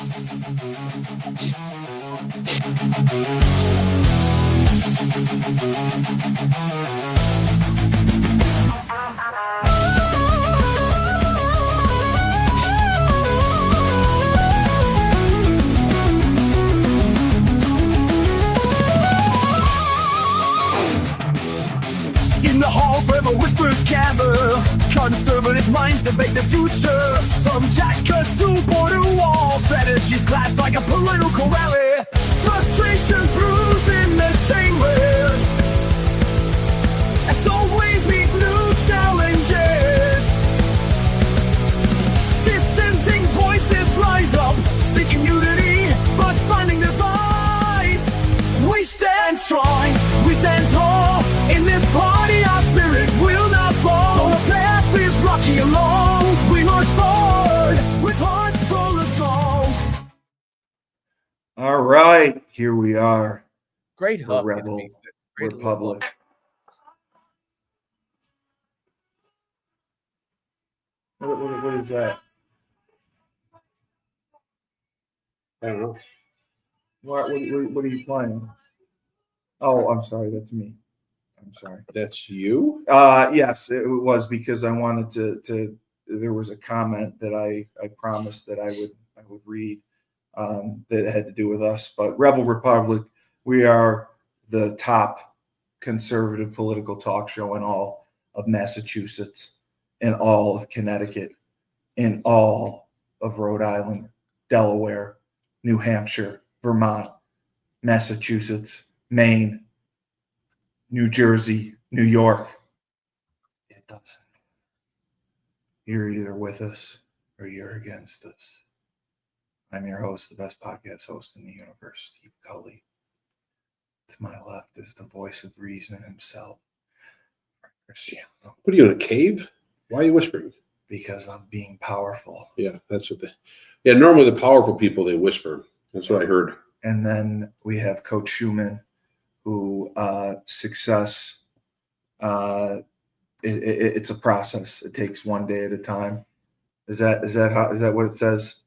In the halls where the whispers gather, conservative minds debate the future. From tax cuts to border walls, strategies clash like a political rally. Frustration brews in the chambers. As always, meet new challenges. Dissenting voices rise up, seeking unity, but finding divides. We stand strong, we stand tall. In this party, our spirit will not fall. Though the path is rocky and long, we march forward with hearts full of song. All right, here we are. Great The hook. Rebel Great Republic. What is that? I don't know. What are you playing? Oh, I'm sorry. That's me. I'm sorry. That's you? Yes, it was because I wanted to there was a comment that I promised that I would read that had to do with us. But Rebel Republic, we are the top conservative political talk show in all of Massachusetts, in all of Connecticut, in all of Rhode Island, Delaware, New Hampshire, Vermont, Massachusetts, Maine, New Jersey, New York. It doesn't. You're either with us or you're against us. I'm your host, the best podcast host in the universe, Steve Cully. To my left is the voice of reason himself, Cristiano. What are you in a cave? Why are you whispering? Because I'm being powerful. Yeah, that's what normally the powerful people, they whisper. That's what I heard. And then we have Coach Schumann, who success, it's a process. It takes one day at a time. Is that what it says,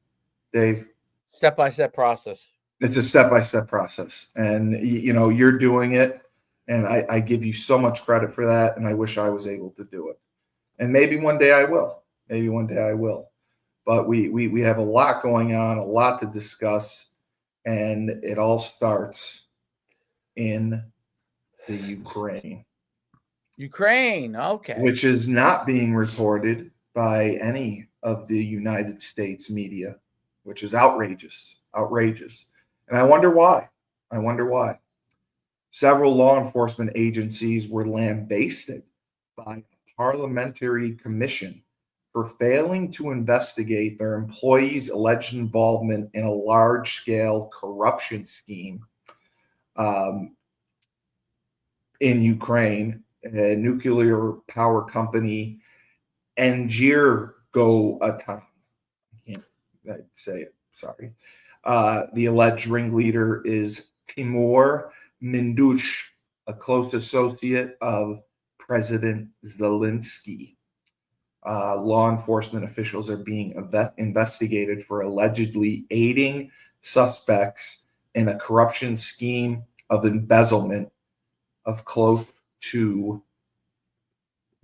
Dave? Step-by-step process. It's a step-by-step process. And, you're doing it. And I give you so much credit for that. And I wish I was able to do it. And maybe one day I will. But we have a lot going on, a lot to discuss. And it all starts in the Ukraine. Okay. Which is not being reported by any of the United States media, which is outrageous. And I wonder why. Several law enforcement agencies were lambasted by a parliamentary commission for failing to investigate their employees' alleged involvement in a large-scale corruption scheme in Ukraine. A nuclear power company, Energoatom. I can't say it. Sorry. The alleged ringleader is Timur Mindush, a close associate of President Zelensky. Law enforcement officials are being investigated for allegedly aiding suspects in a corruption scheme of embezzlement of close to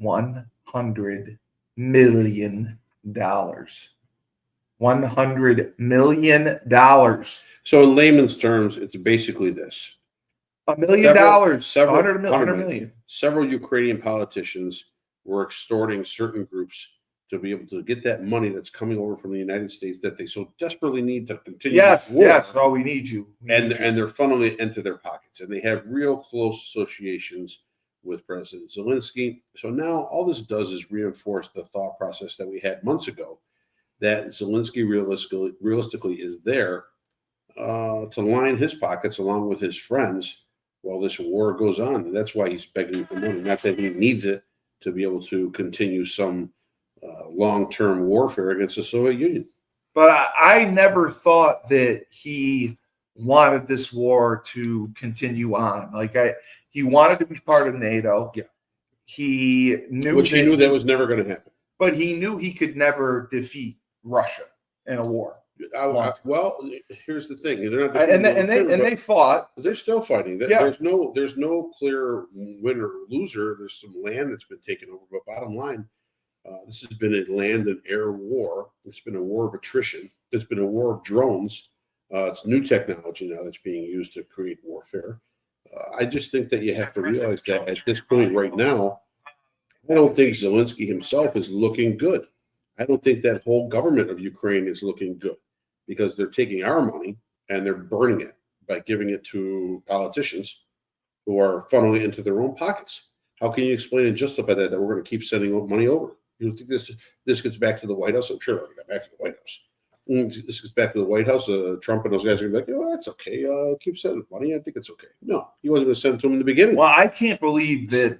$100 million. $100 million. So in layman's terms, it's basically this. $1 million. $100 million. Several Ukrainian politicians were extorting certain groups to be able to get that money that's coming over from the United States that they so desperately need to continue this war. Yes. Oh, we need you. And they're funneling it into their pockets. And they have real close associations with President Zelensky. So now all this does is reinforce the thought process that we had months ago, that Zelensky realistically is there to line his pockets along with his friends while this war goes on. And that's why he's begging for money. Not that he needs it to be able to continue some long-term warfare against the Soviet Union. But I never thought that he wanted this war to continue on. He wanted to be part of NATO. Yeah. He knew that was never going to happen. But he knew he could never defeat Russia in a war. Well, here's the thing: they're not And they fought. They're still fighting. Yeah. There's no clear winner or loser. There's some land that's been taken over, but bottom line, this has been a land and air war. It's been a war of attrition. It's been a war of drones. It's new technology now that's being used to create warfare. I just think that you have to realize that at this point right now, I don't think Zelensky himself is looking good. I don't think that whole government of Ukraine is looking good because they're taking our money and they're burning it by giving it to politicians who are funneling it into their own pockets. How can you explain and justify that we're going to keep sending money over? You don't think this gets back to the White House? I'm sure it'll get back to the White House. This gets back to the White House. Trump and those guys are going to be like, that's okay. Keep sending money. I think it's okay. No, he wasn't going to send it to them in the beginning. Well, I can't believe that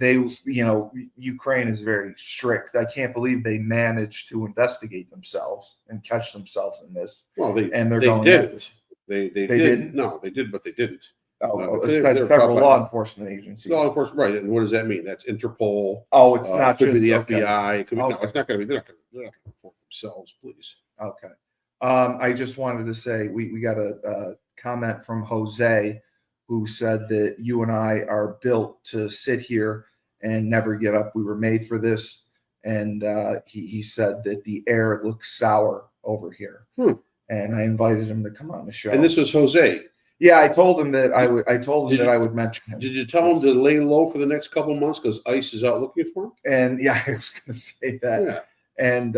Ukraine is very strict. I can't believe they managed to investigate themselves and catch themselves in this. Well, they going didn't. They didn't? No, they did, but they didn't. It's federal law enforcement agencies. Law enforcement, right? And what does that mean? That's Interpol. Oh, it's not. Could be the okay. FBI. It could be, okay. No, it's not going to be. They're not going to report themselves, please. Okay. I just wanted to say we got a comment from Jose who said that you and I are built to sit here and never get up. We were made for this. And he said that the air looks sour over here. And I invited him to come on the show. And this was Jose. Yeah, I told him that I would mention him. Did you tell him to lay low for the next couple months because ICE is out looking for him? And yeah, I was going to say that. Yeah. And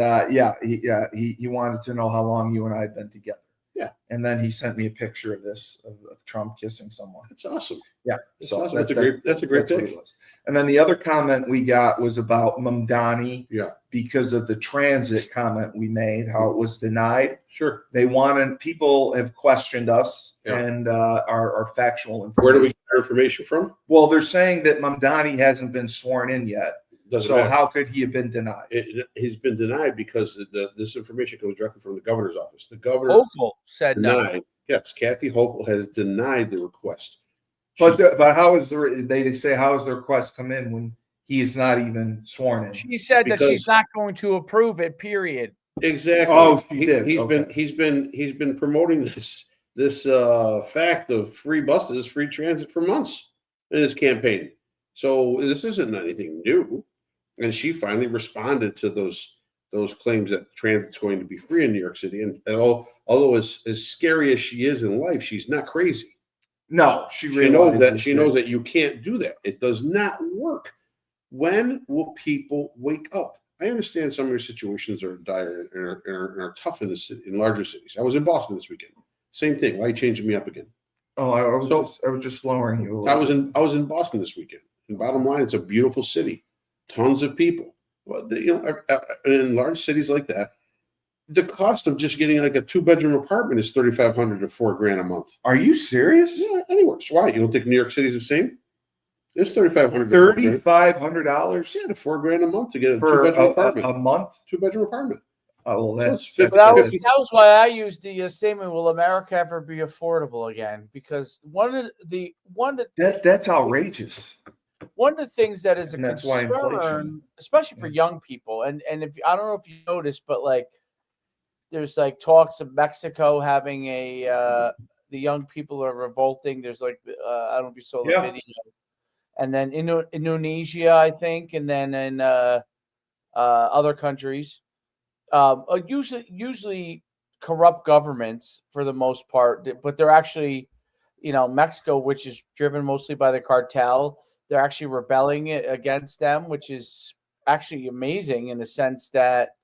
he wanted to know how long you and I had been together. Yeah. And then he sent me a picture of this of Trump kissing someone. That's awesome. Yeah. That's awesome. That's a great pic. And then the other comment we got was about Mamdani. Yeah. Because of the transit comment we made, how it was denied. Sure. People have questioned us and our factual information. Where do we get our information from? Well, they're saying that Mamdani hasn't been sworn in yet. Doesn't matter. How could he have been denied? He's been denied because this information comes directly from the governor's office. The governor Hochul said denied. no. Yes, Kathy Hochul has denied the request. But how is they say how has the request come in when he is not even sworn in? She said that she's not going to approve it. Period. Exactly. Oh, she did. He's been promoting this fact of free buses, free transit for months in his campaign. So this isn't anything new. And she finally responded to those claims that transit's going to be free in New York City. And although as scary as she is in life, she's not crazy. No, she knows that you can't do that. It does not work. When will people wake up? I understand some of your situations are dire and are tough in the city, in larger cities. I was in Boston this weekend. Same thing. Why are you changing me up again? Oh, I was just lowering you a little. I was in Boston this weekend. And bottom line, it's a beautiful city. Tons of people. Well, in large cities like that, the cost of just getting like a 2-bedroom apartment is $3,500 to $4,000 a month. Are you serious? Yeah, anywhere. So why? You don't think New York City is the same? It's $3,500. $3,500? Yeah, to $4,000 a month to get a for 2-bedroom apartment. A month? 2-bedroom apartment. Oh, well, that's That was why I used the statement, will America ever be affordable again? Because that's outrageous. One of the things that is a And that's why concern, inflation. especially for young people, and if I don't know if you noticed, but like there's like talks of Mexico having the young people are revolting. There's like I don't know if you saw the video, and then Indonesia, I think, and then in other countries. Usually corrupt governments for the most part, but they're actually, Mexico, which is driven mostly by the cartel, they're actually rebelling against them, which is actually amazing in the sense that,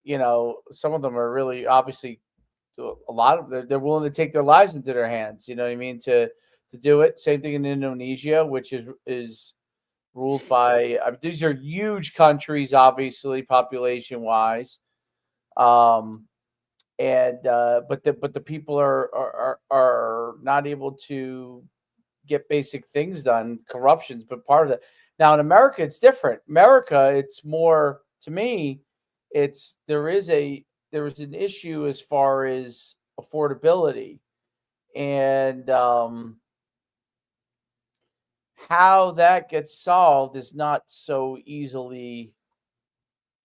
some of them are really obviously a lot of they're willing to take their lives into their hands. You know what I mean? To do it. Same thing in Indonesia, which is ruled by these are huge countries, obviously population wise. But the people are not able to get basic things done. Corruption's but part of it. Now in America, it's different. America, it's more, to me, there is an issue as far as affordability and how that gets solved is not so easily.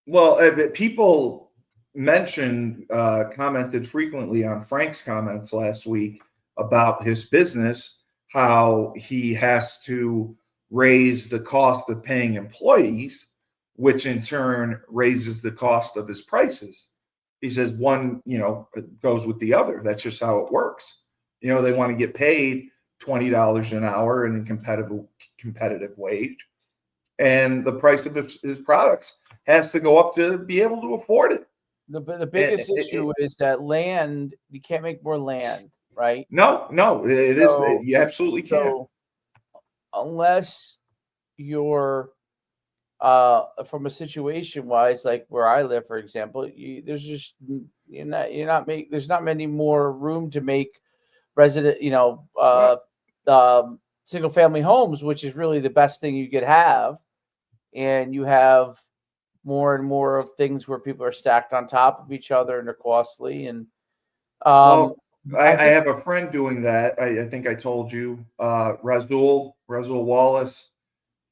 Well, people commented frequently on Frank's comments last week about his business, how he has to raise the cost of paying employees, which in turn raises the cost of his prices. He says one, goes with the other. That's just how it works. They want to get paid $20 an hour in a competitive wage, and the price of his products has to go up to be able to afford it. The biggest issue is that land, you can't make more land, right? No, it is. You absolutely can't. So unless you're from a situation wise, like where I live, for example, there's not many more room to make resident, single family homes, which is really the best thing you could have. And you have more and more of things where people are stacked on top of each other and they're costly. And I have a friend doing that. I think I told you, Razul Wallace.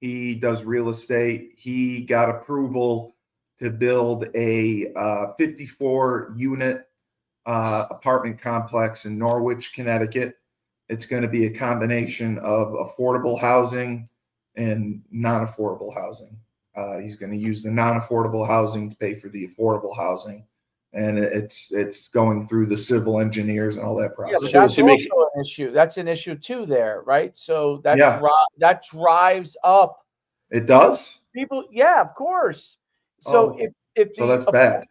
He does real estate. He got approval to build a 54-unit apartment complex in Norwich, Connecticut. It's going to be a combination of affordable housing and non-affordable housing. He's going to use the non-affordable housing to pay for the affordable housing, and it's going through the civil engineers and all that process. Yeah, but that's also an issue. That's an issue too, there, right? So that drives up. It does. People, yeah, of course. So so that's bad.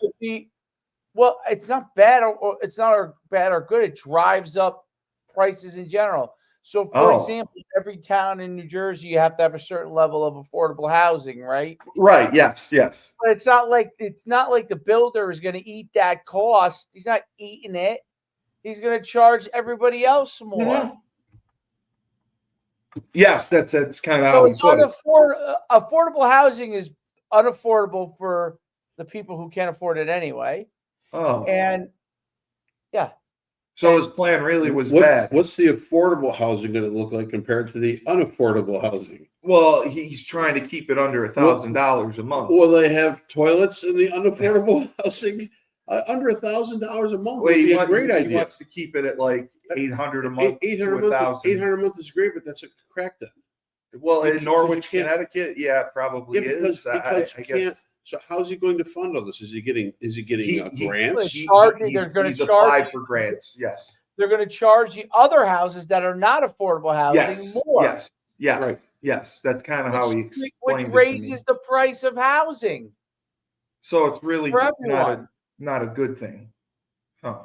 Well, it's not bad, or it's not bad or good. It drives up prices in general. So, for example, every town in New Jersey, you have to have a certain level of affordable housing, right? Right. Yes. But it's not like the builder is going to eat that cost. He's not eating it. He's going to charge everybody else more. Mm-hmm. Yes, that's kind of how it's affordable housing is unaffordable for the people who can't afford it anyway. Oh, and yeah. So his plan really was bad. What's the affordable housing going to look like compared to the unaffordable housing? Well, he's trying to keep it under $1,000 a month. Will they have toilets in the unaffordable housing? Under $1,000 a month would be a great idea. He wants to keep it at like $800 a month. $800 a month is great, but that's a crack then. Well, in Norwich, Connecticut, yeah, it probably is. Because I guess. So how's he going to fund all this? Is he getting grants? He's applied for grants. Yes. They're going to charge the other houses that are not affordable housing more. Yes. Right. Yes. That's kind of how he explained it. Which raises the price of housing. So it's really not a good thing. Huh.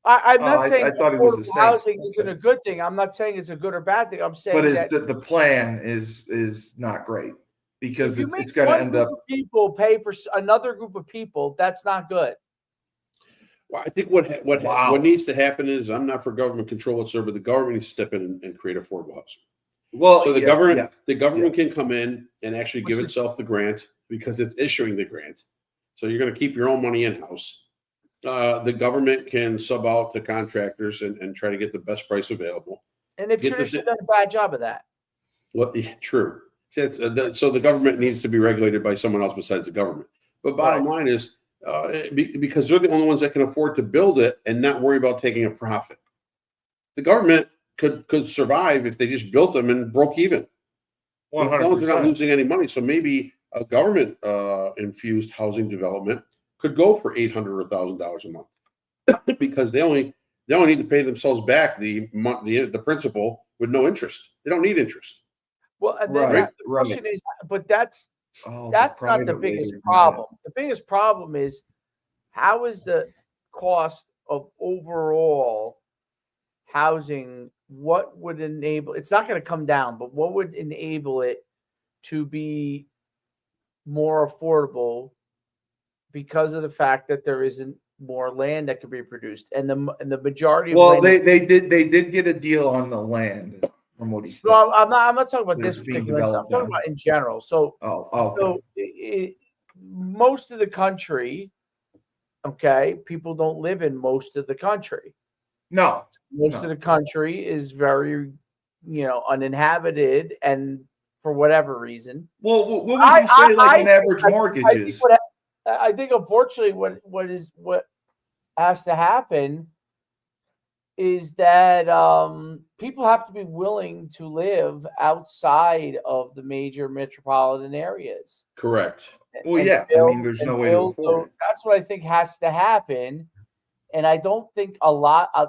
I'm not saying affordable housing isn't a good thing. I'm not saying it's a good or bad thing. I'm saying the plan is not great. Because it's going to end up people pay for another group of people. That's not good. Well, I think what needs to happen is I'm not for government control whatsoever. The government needs to step in and create affordable housing. Well, so the government can come in and actually give itself the grant because it's issuing the grant. So you're going to keep your own money in house. The government can sub out to contractors and try to get the best price available. And they've traditionally done a bad job of that. Well, true. So the government needs to be regulated by someone else besides the government. But bottom line is, because they're the only ones that can afford to build it and not worry about taking a profit. The government could survive if they just built them and broke even. 100%. As long as they're not losing any money. So maybe a government infused housing development could go for $800 or $1,000 a month because they only need to pay themselves back the principal with no interest. They don't need interest. Well, and then the question is, but that's not the biggest problem. The biggest problem is how is the cost of overall housing? What would enable? It's not going to come down, but what would enable it to be more affordable because of the fact that there isn't more land that could be produced, and the majority of land they did get a deal on the land. From what he said. So I'm not talking about this particular. I'm talking about in general. So, most of the country, people don't live in most of the country. No, most of the country is very, uninhabited, and for whatever reason. Well, what would you say like an average mortgage is? I think unfortunately what has to happen is that people have to be willing to live outside of the major metropolitan areas Correct. Well, and yeah. I mean, there's no way to afford it. that's what I think has to happen. And I don't think I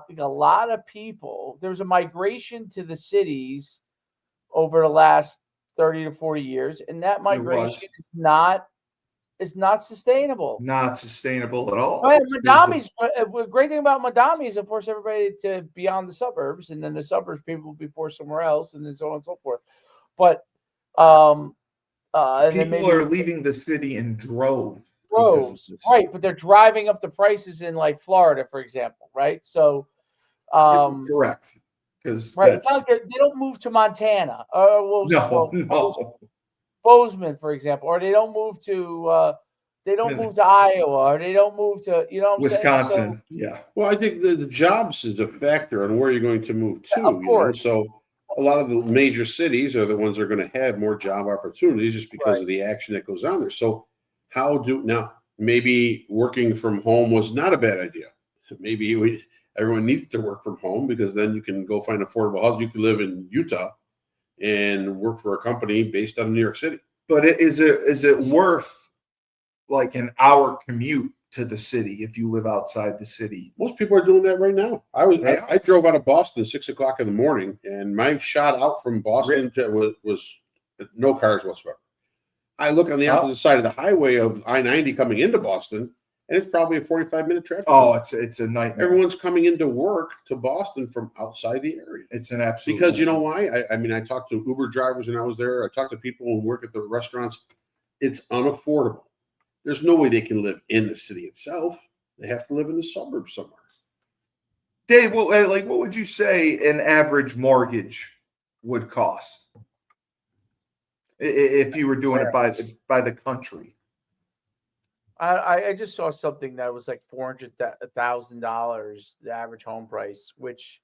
think a lot of people, there's a migration to the cities over the last 30 to 40 years, and that It was migration is not sustainable. not sustainable at all. Right, Because Madami's the great thing about Madami is, of course, everybody to beyond the suburbs, and then the suburbs people will be forced somewhere else, and then so on and so forth. But and then people maybe are leaving the city in droves because of grows, this. right? But they're driving up the prices in like Florida, for example, right? So, Correct. Because right, it's that's not they don't move to Montana or no. Bozeman, for example, or they don't move to Iowa, or they don't move to what I'm saying. Wisconsin. Yeah. Well, I think the jobs is a factor on where you're going to move to. Of course. So a lot of the major cities are the ones that are going to have more job opportunities just because Right. of the action that goes on there. So now maybe working from home was not a bad idea. Maybe everyone needs to work from home because then you can go find affordable housing. You can live in Utah and work for a company based out of New York City. But is it worth like an hour commute to the city if you live outside the city? Most people are doing that right now. Yeah. I drove out of Boston at 6 o'clock in the morning, and my shot out from Boston was no cars whatsoever. I look on the opposite side of the highway of I-90 coming into Boston, and it's probably a 45-minute traffic. Oh, it's a nightmare. Everyone's coming into work to Boston from outside the area. It's an absolute Because you know why? I mean, I talked to Uber drivers when I was there. I talked to people who work at the restaurants. It's unaffordable. There's no way they can live in the city itself. They have to live in the suburbs somewhere. Dave, what would you say an average mortgage would cost if you were doing it by the country? I just saw something that was like $400,000, the average home price, which.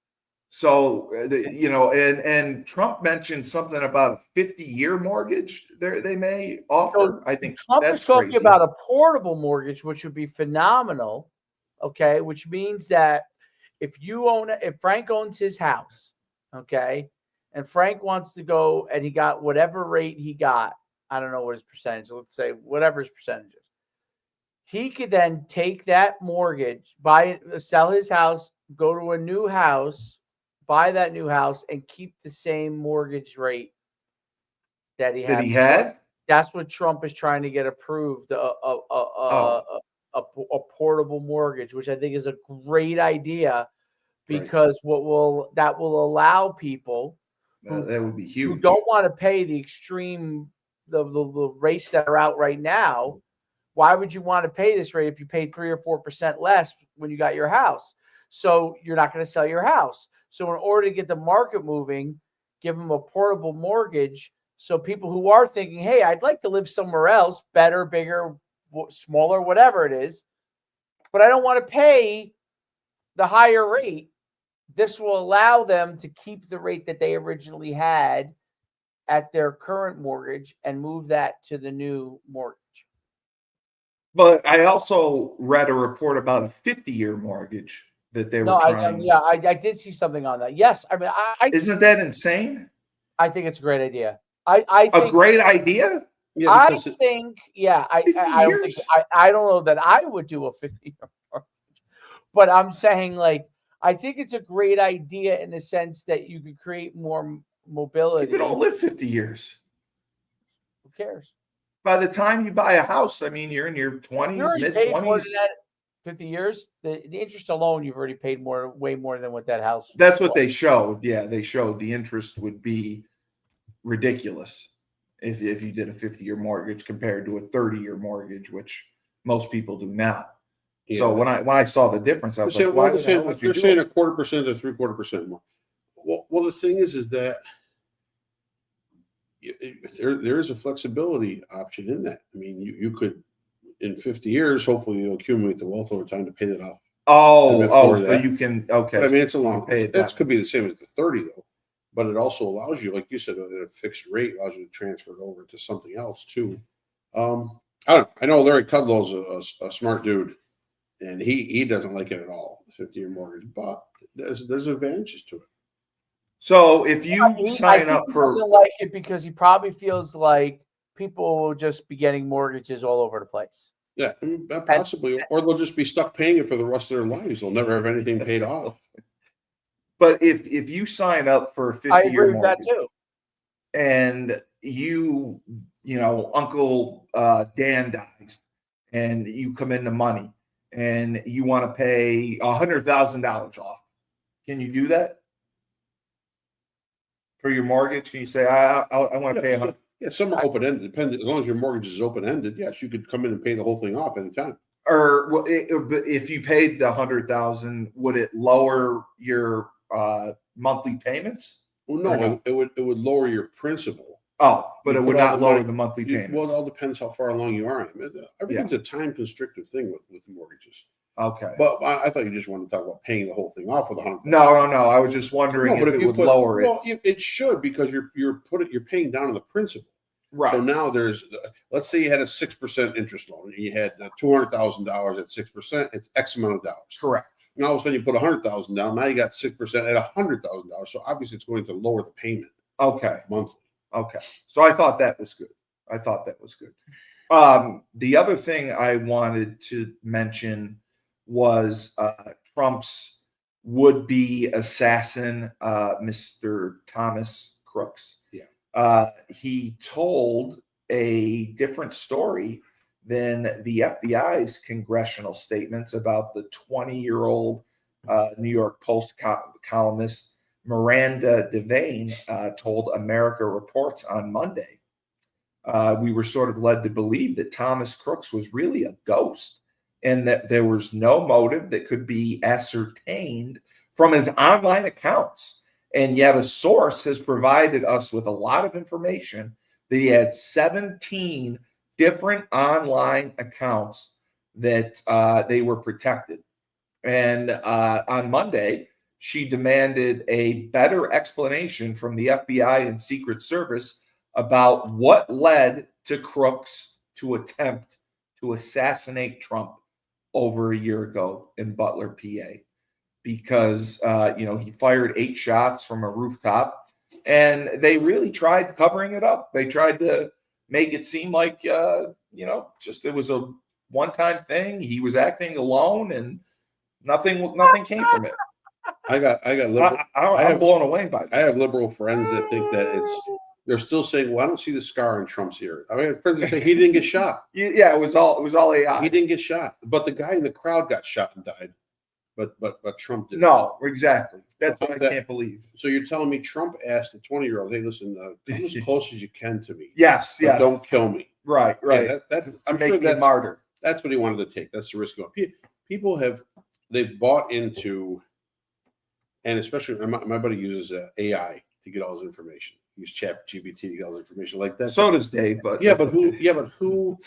So, and Trump mentioned something about a 50-year mortgage they may offer. So I think Trump that's is talking crazy. about a portable mortgage, which would be phenomenal. Okay, which means that if Frank owns his house, okay, and Frank wants to go and he got whatever rate he got, I don't know what his percentage, let's say whatever his percentage is, he could then take that mortgage, sell his house, go to a new house, buy that new house, and keep the same mortgage rate that he had. That's what Trump is trying to get approved, a portable mortgage, which I think is a great idea, because that will allow people that would be huge, who don't want to pay the extreme the rates that are out right now. Why would you want to pay this rate if you pay 3 or 4% less when you got your house? So you're not going to sell your house. So in order to get the market moving, give them a portable mortgage. So people who are thinking, hey, I'd like to live somewhere else, better, bigger, smaller, whatever it is, but I don't want to pay the higher rate. This will allow them to keep the rate that they originally had at their current mortgage and move that to the new mortgage. But I also read a report about a 50-year mortgage that they were trying. I did see something on that. Yes, I mean, isn't that insane? I think it's a great idea. I think a great idea. Yeah, I don't think I don't know that I would do a 50-year mortgage, but I'm saying I think it's a great idea in the sense that you could create more mobility. You don't live 50 years. Who cares? By the time you buy a house, I mean, you're in your 20s, mid-20s. 50 years, the interest alone, you've already paid way more than what that house. That's what they showed. Yeah, they showed the interest would be ridiculous if you did a 50-year mortgage compared to a 30-year mortgage, which most people do now. Yeah. So when I saw the difference, I was like, why the hell would you do it? They're saying 0.25% to 3/4% more. Well, the thing is that there is a flexibility option in that. I mean, you could, in 50 years, hopefully you'll accumulate the wealth over time to pay that off. So you can, okay. But I mean, it's a long pay. That could be the same as the 30 though, but it also allows you, like you said, at a fixed rate, allows you to transfer it over to something else too. I don't. I know Larry Kudlow's a smart dude, and he doesn't like it at all. 50-year mortgage, but there's advantages to it. So if you I sign think up he for, doesn't like it because he probably feels like people will just be getting mortgages all over the place. Yeah, possibly, or they'll just be stuck paying it for the rest of their lives. They'll never have anything paid off. but if you sign up for a I 50-year agree with that mortgage too. and you know, Uncle Dan dies and you come into money and you want to pay $100,000 off, can you do that for your mortgage? Can you say, I want to pay $100,000? Yeah, some are open ended. Depends, as long as your mortgage is open ended. Yes, you could come in and pay the whole thing off anytime. Or but if you paid the $100,000, would it lower your monthly payments? Well, no, it would lower your principal. Oh, but it would not lower the monthly Well, payments. it all depends how far along you are. Everything's a time constricted thing with mortgages. Okay. But I thought you just wanted to talk about paying the whole thing off with $100,000. No. I was just wondering if it would lower it. Well, it should, because you're paying down on the principal. Right. So now let's say you had a 6% interest loan and you had $200,000 at 6%. It's X amount of dollars. Correct. Now all of a sudden you put $100,000 down. Now you got 6% at $100,000. So obviously it's going to lower the payment. Okay. Monthly. Okay. So I thought that was good. The other thing I wanted to mention was Trump's would-be assassin, Mr. Thomas Crooks. Yeah. He told a different story than the FBI's congressional statements about the 20-year-old New York Post columnist Miranda Devane told America Reports on Monday. We were sort of led to believe that Thomas Crooks was really a ghost and that there was no motive that could be ascertained from his online accounts. And yet a source has provided us with a lot of information that he had 17 different online accounts that they were protected. And on Monday, she demanded a better explanation from the FBI and Secret Service about what led to Crooks to attempt to assassinate Trump over a year ago in Butler, PA. Because, he fired 8 shots from a rooftop and they really tried covering it up. They tried to make it seem like, just it was a one-time thing. He was acting alone and nothing came from it. I got liberal. I'm blown away by that. I have liberal friends that think that they're still saying, well, I don't see the scar on Trump's ear. I have friends that say he didn't get shot. Yeah, it was all AI. He didn't get shot, but the guy in the crowd got shot and died. But Trump didn't. No, exactly. That's what I can't believe. So you're telling me Trump asked a 20-year-old, "Hey, listen, come as close as you can to me. Yes, yeah. Don't kill me." Right. Yeah, I'm make sure me a martyr. That's what he wanted to take. That's the risk. People they've bought into, and especially my buddy uses AI to get all his information. He uses ChatGPT to get all his information like that. So does Dave, but who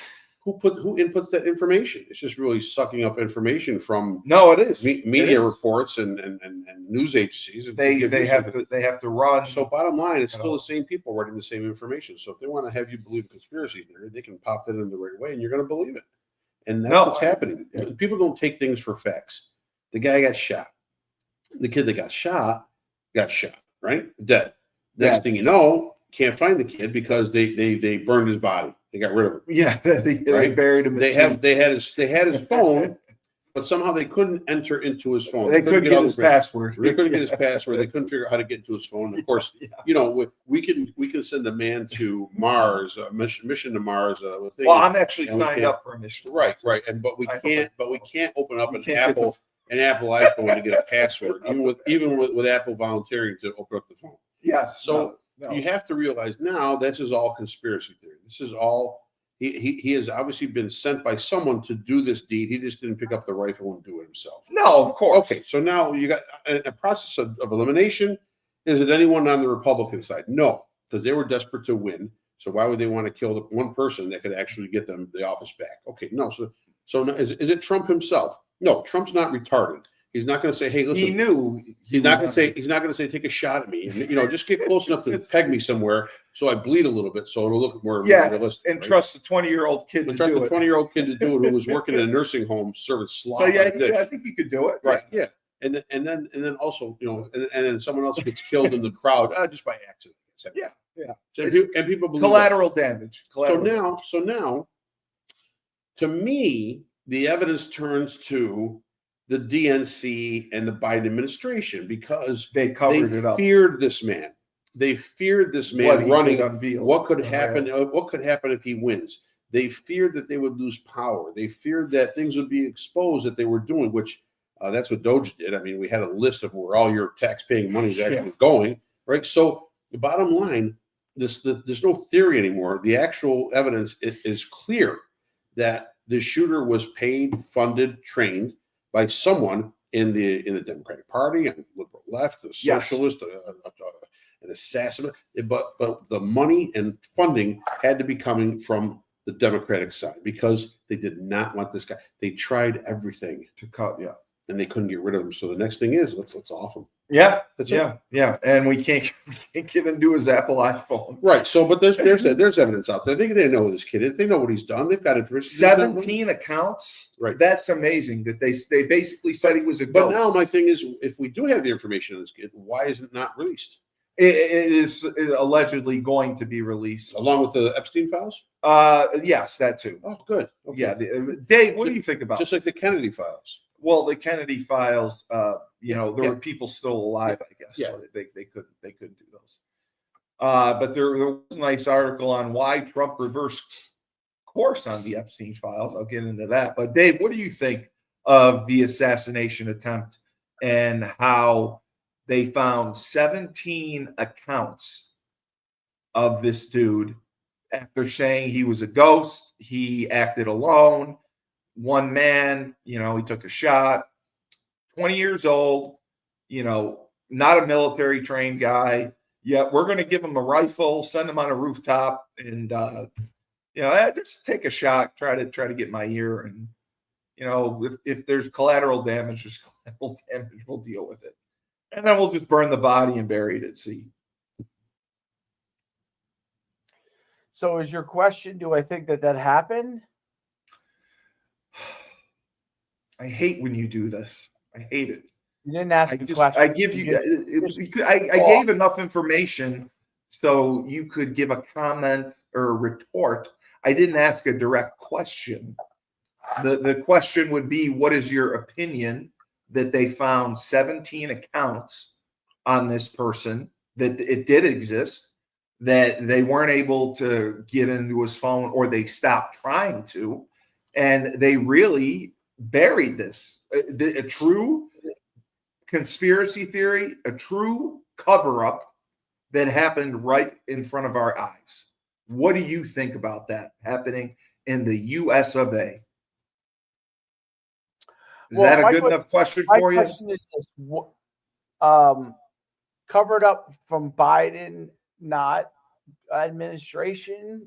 inputs that information? It's just really sucking up information from it is media reports and news agencies. They have to run. So bottom line, it's still the same people writing the same information. So if they want to have you believe conspiracy theory, they can pop that in the right way, and you're going to believe it. And that's what's happening. People don't take things for facts. The guy got shot. The kid that got shot, right? Dead. Next thing you know, can't find the kid because they burned his body. They got rid of him. Yeah, they buried him. They had his phone, but somehow they couldn't enter into his phone. They couldn't get his password. They couldn't get his password. They couldn't figure out how to get into his phone. Of course, we can send a man to Mars, a mission to Mars. I'm actually signed up for a mission. Right, but we can't open up an Apple iPhone to get a password, even with Apple volunteering to open up the phone. Yes. So you have to realize now this is all conspiracy theory. This is all he has obviously been sent by someone to do this deed. He just didn't pick up the rifle and do it himself. No, of course. Okay, so now you got a process of elimination. Is it anyone on the Republican side? No, because they were desperate to win. So why would they want to kill the one person that could actually get them the office back? Okay, no. So is it Trump himself? No, Trump's not retarded. He's not going to say, "Hey, listen." He knew. He's not going to say. He's not going to say, "Take a shot at me," and just get close enough to peg me somewhere so I bleed a little bit, so it'll look more realistic. And trust a 20-year-old kid to trust do a it. 20-year-old kid to do it who was working in a nursing home serving slop. So I think you could do it. Right. Yeah. And then also, and then someone else gets killed in the crowd just by accident. Yeah. Yeah. And people believe collateral damage. So now, to me, the evidence turns to the DNC and the Biden administration because they covered it up. Feared this man. They feared this man running. What could happen? What could happen if he wins? They feared that they would lose power. They feared that things would be exposed that they were doing, which that's what Doge did. I mean, we had a list of where all your tax-paying money is actually going, right? So the bottom line, there's no theory anymore. The actual evidence is clear that the shooter was paid, funded, trained by someone in the Democratic Party, and liberal left, a socialist, an assassin. But the money and funding had to be coming from the Democratic side because they did not want this guy. They tried everything to cut, and they couldn't get rid of him. So the next thing is let's off him. Yeah, and we can't get into his Apple iPhone. Right. So, but there's evidence out there. They know who this kid is. They know what he's done. They've got information. 17 accounts. Right. That's amazing that they basically said he was a ghost. But now my thing is, if we do have the information on this kid, why is it not released? It is allegedly going to be released along with the Epstein files. Yes, that too. Oh, good. Okay. Yeah, Dave, what do you think about just like the Kennedy files? Well, the Kennedy files, there were people still alive, I guess. Yeah. So they couldn't do those. But there was a nice article on why Trump reversed course on the Epstein files. I'll get into that. But Dave, what do you think of the assassination attempt and how they found 17 accounts of this dude after saying he was a ghost, he acted alone, one man, he took a shot, 20 years old, not a military trained guy. Yet we're going to give him a rifle, send him on a rooftop, and just take a shot, try to get my ear, and if there's collateral damage, just collateral damage, we'll deal with it. And then we'll just burn the body and bury it at sea. So is your question, do I think that happened? I hate when you do this. I hate it. You didn't ask a question. I give I gave enough information so you could give a comment or a retort. I didn't ask a direct question. The question would be, what is your opinion that they found 17 accounts on this person, that it did exist, that they weren't able to get into his phone or they stopped trying to, and they really buried this. A true conspiracy theory, a true cover-up that happened right in front of our eyes. What do you think about that happening in the U.S. of A.? Is that a good enough question for you? My question is this: covered up from Biden, not administration.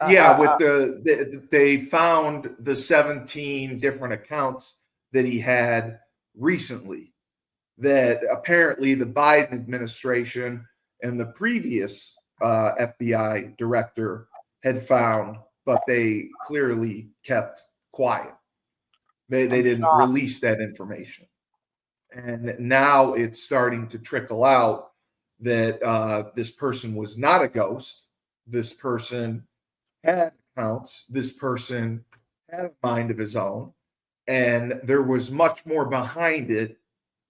They found the 17 different accounts that he had recently that apparently the Biden administration and the previous FBI director had found, but they clearly kept quiet. They didn't release that information. And now it's starting to trickle out that this person was not a ghost. This person had accounts. This person had a mind of his own. And there was much more behind it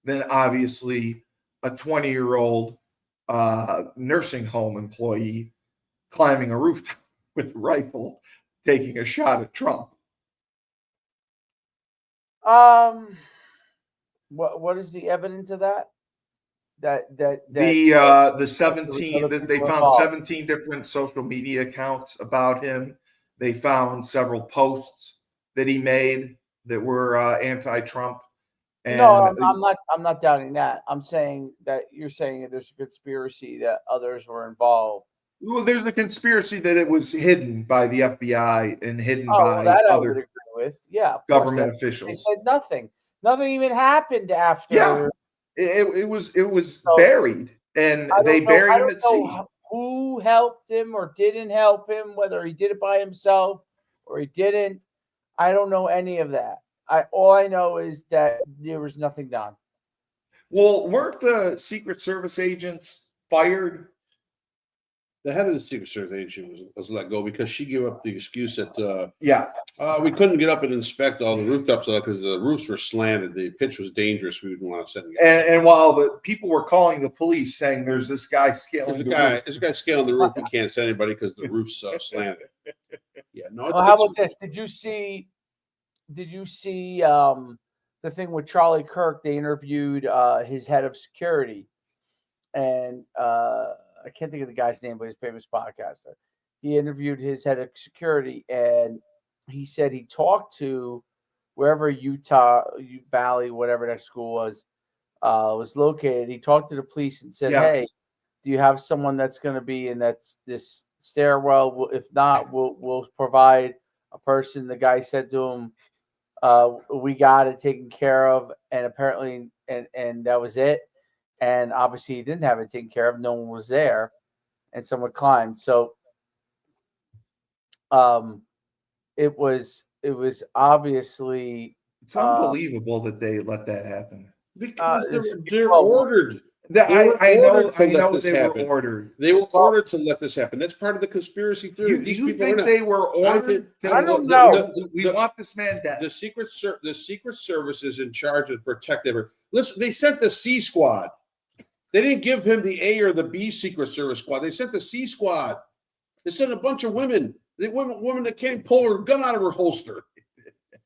than obviously a 20-year-old nursing home employee climbing a rooftop with a rifle, taking a shot at Trump. What is the evidence of that? The 17 they found 17 different social media accounts about him. They found several posts that he made that were anti-Trump. And no, I'm not doubting that. I'm saying that you're saying that there's a conspiracy that others were involved. Well, there's a conspiracy that it was hidden by the FBI and hidden by that other I would agree with. Yeah, government officials. They said nothing. Nothing even happened after. Yeah. It was So, buried, and I they don't know. buried I him don't at know sea. who helped him or didn't help him, whether he did it by himself or he didn't. I don't know any of that. All I know is that there was nothing done. Well, weren't the Secret Service agents fired? The head of the Secret Service agency was let go because she gave up the excuse that Yeah. we couldn't get up and inspect all the rooftops because the roofs were slanted. The pitch was dangerous. We didn't want to send guys. And while the people were calling the police saying there's this guy scaling There's a guy scaling the roof. We can't send anybody because the roof's slanted. Yeah, no. Well, how about this? Did you see the thing with Charlie Kirk? They interviewed his head of security, and I can't think of the guy's name, but he's a famous podcaster. He interviewed his head of security, and he said he talked to wherever Utah Valley, whatever that school was located. He talked to the police and said, "Hey, do you have someone that's going to be in this stairwell? If not, we'll provide a person." The guy said to him, "We got it taken care of," and apparently, and that was it. And obviously, he didn't have it taken care of. No one was there, and someone climbed. So, it was obviously It's unbelievable that they let that happen. Because they're ordered. I know they were ordered. They were ordered to let this happen. That's part of the conspiracy theory. Do you think they were ordered? I don't know. We want this man dead. The Secret Service is in charge of protecting him. Listen, they sent the C Squad. They didn't give him the A or the B Secret Service squad. They sent the C Squad. They sent a bunch of women. Women that can't pull her gun out of her holster.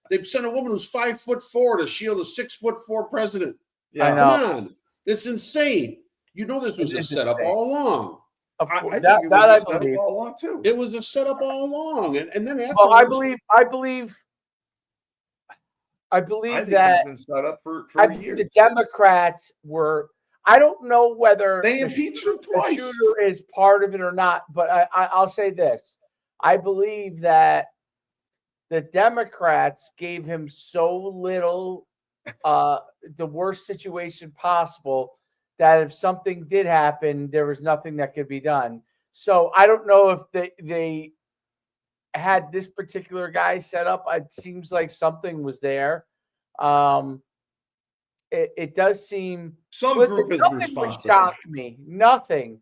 They sent a woman who's 5'4" to shield a 6'4" president. Yeah, Come on, it's insane. You know this was a setup all along. I think it was a setup all along too. It was a setup all along, and then afterwards, well, I believe I think that it's been set up for years. the Democrats were. I don't know whether they impeached him twice. The shooter is part of it or not, but I'll say this: I believe that the Democrats gave him so little, the worst situation possible, that if something did happen, there was nothing that could be done. So I don't know if they had this particular guy set up. It seems like something was there. It does seem group is nothing responsible. would shock me. Nothing,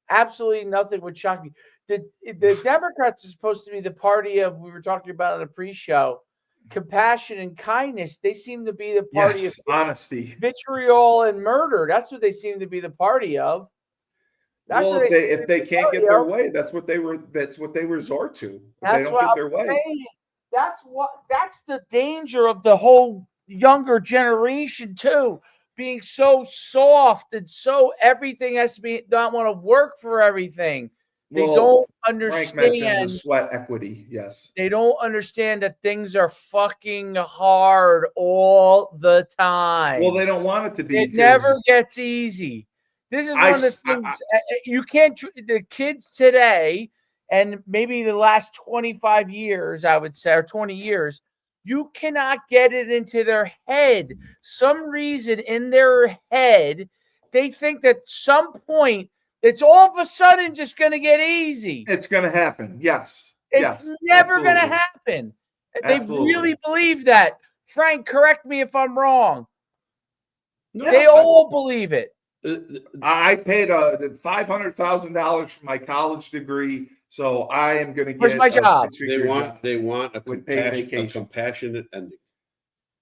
absolutely nothing would shock me. The Democrats are supposed to be the party of, we were talking about on the pre-show, compassion and kindness. They seem to be the party of honesty, vitriol, and murder. That's what they seem to be the party of. That's well, if they can't get their way, that's what they resort to. That's they don't what get their I'm way. saying. That's the danger of the whole younger generation too, being so soft and so everything has to be, not want to work for everything. They don't understand. Frank mentioned the sweat equity. Yes. They don't understand that things are fucking hard all the time. Well, they don't want it to be. It never gets easy. This is one of the things you can't. The kids today, and maybe the last 25 years, I would say, or 20 years, you cannot get it into their head. Some reason in their head, they think that some point it's all of a sudden just going to get easy. It's going to happen. Yes. It's never going to happen. They really believe that. Frank, correct me if I'm wrong. No, they all believe it. I paid $500,000 for my college degree, so I am going to get. Where's my job? They want a compassionate ending.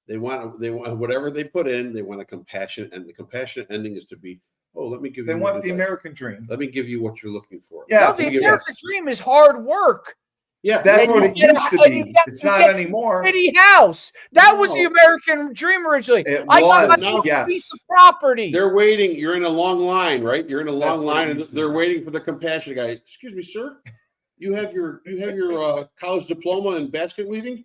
They want whatever they put in. They want a compassionate, and the compassionate ending is to be, oh, let me give you. They want the American dream. Let me give you what you're looking for. Yeah, no, the American dream is hard work. Yeah, that's what it used to be. It's not anymore. Pretty house. That was the American dream originally. I got my piece of property. They're waiting. You're in a long line, right? You're in a long line, and they're waiting for the compassionate guy. Excuse me, sir. You have your college diploma in basket weaving.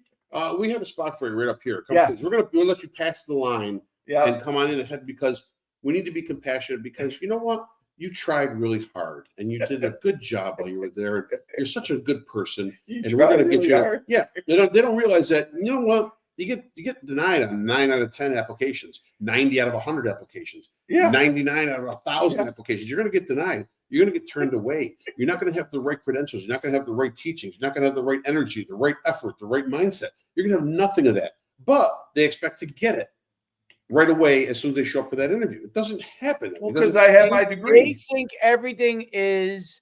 We have a spot for you right up here. We'll let you pass the line and come on in ahead, because we need to be compassionate, because you know what? You tried really hard and you did a good job while you were there. You're such a good person, and we're going to get you. Yeah, they don't realize that. You know what? You get denied on 9 out of 10 applications, 90 out of 100 applications, Yeah. 99 out of 1,000 applications. You're going to get denied. You're going to get turned away. You're not going to have the right credentials. You're not going to have the right teachings. You're not going to have the right energy, the right effort, the right mindset. You're going to have nothing of that. But they expect to get it right away as soon as they show up for that interview. It doesn't happen. Well, because I have my They degree. think everything is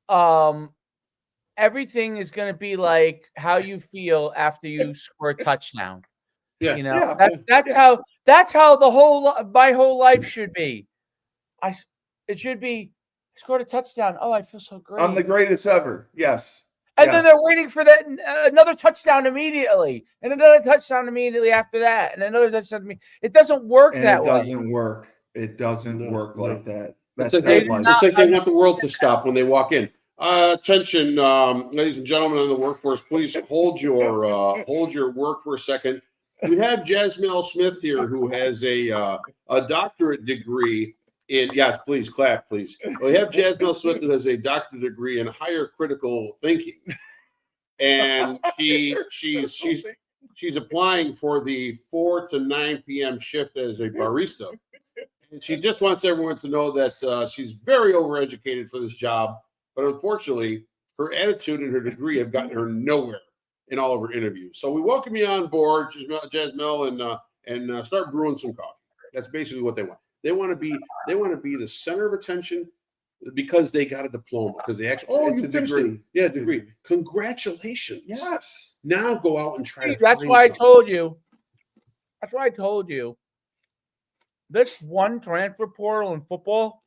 going to be like how you feel after you score a touchdown. Yeah. You know, that's how my whole life should be. It should be, I scored a touchdown. Oh, I feel so great. I'm the greatest ever. Yes. And then they're waiting for that another touchdown immediately, and another touchdown immediately after that, and another touchdown. It doesn't work that way. It doesn't work. It doesn't work like that. It's like they want the world to stop when they walk in. Attention, ladies and gentlemen in the workforce, please hold your work for a second. We have Jasmine Smith here, who has a doctorate degree in. Yes, please clap, please. We have Jasmine Smith that has a doctorate degree in higher critical thinking, and she's applying for the 4 to 9 p.m. shift as a barista, and she just wants everyone to know that she's very overeducated for this job, but unfortunately, her attitude and her degree have gotten her nowhere in all of her interviews. So we welcome you on board, Jasmine, and start brewing some coffee. That's basically what they want. They want to be the center of attention because they got a diploma, because they actually it's a degree. Yeah, degree. Congratulations. Yes. Now go out and try to. That's why I told you. That's why I told you. This one transfer portal in football.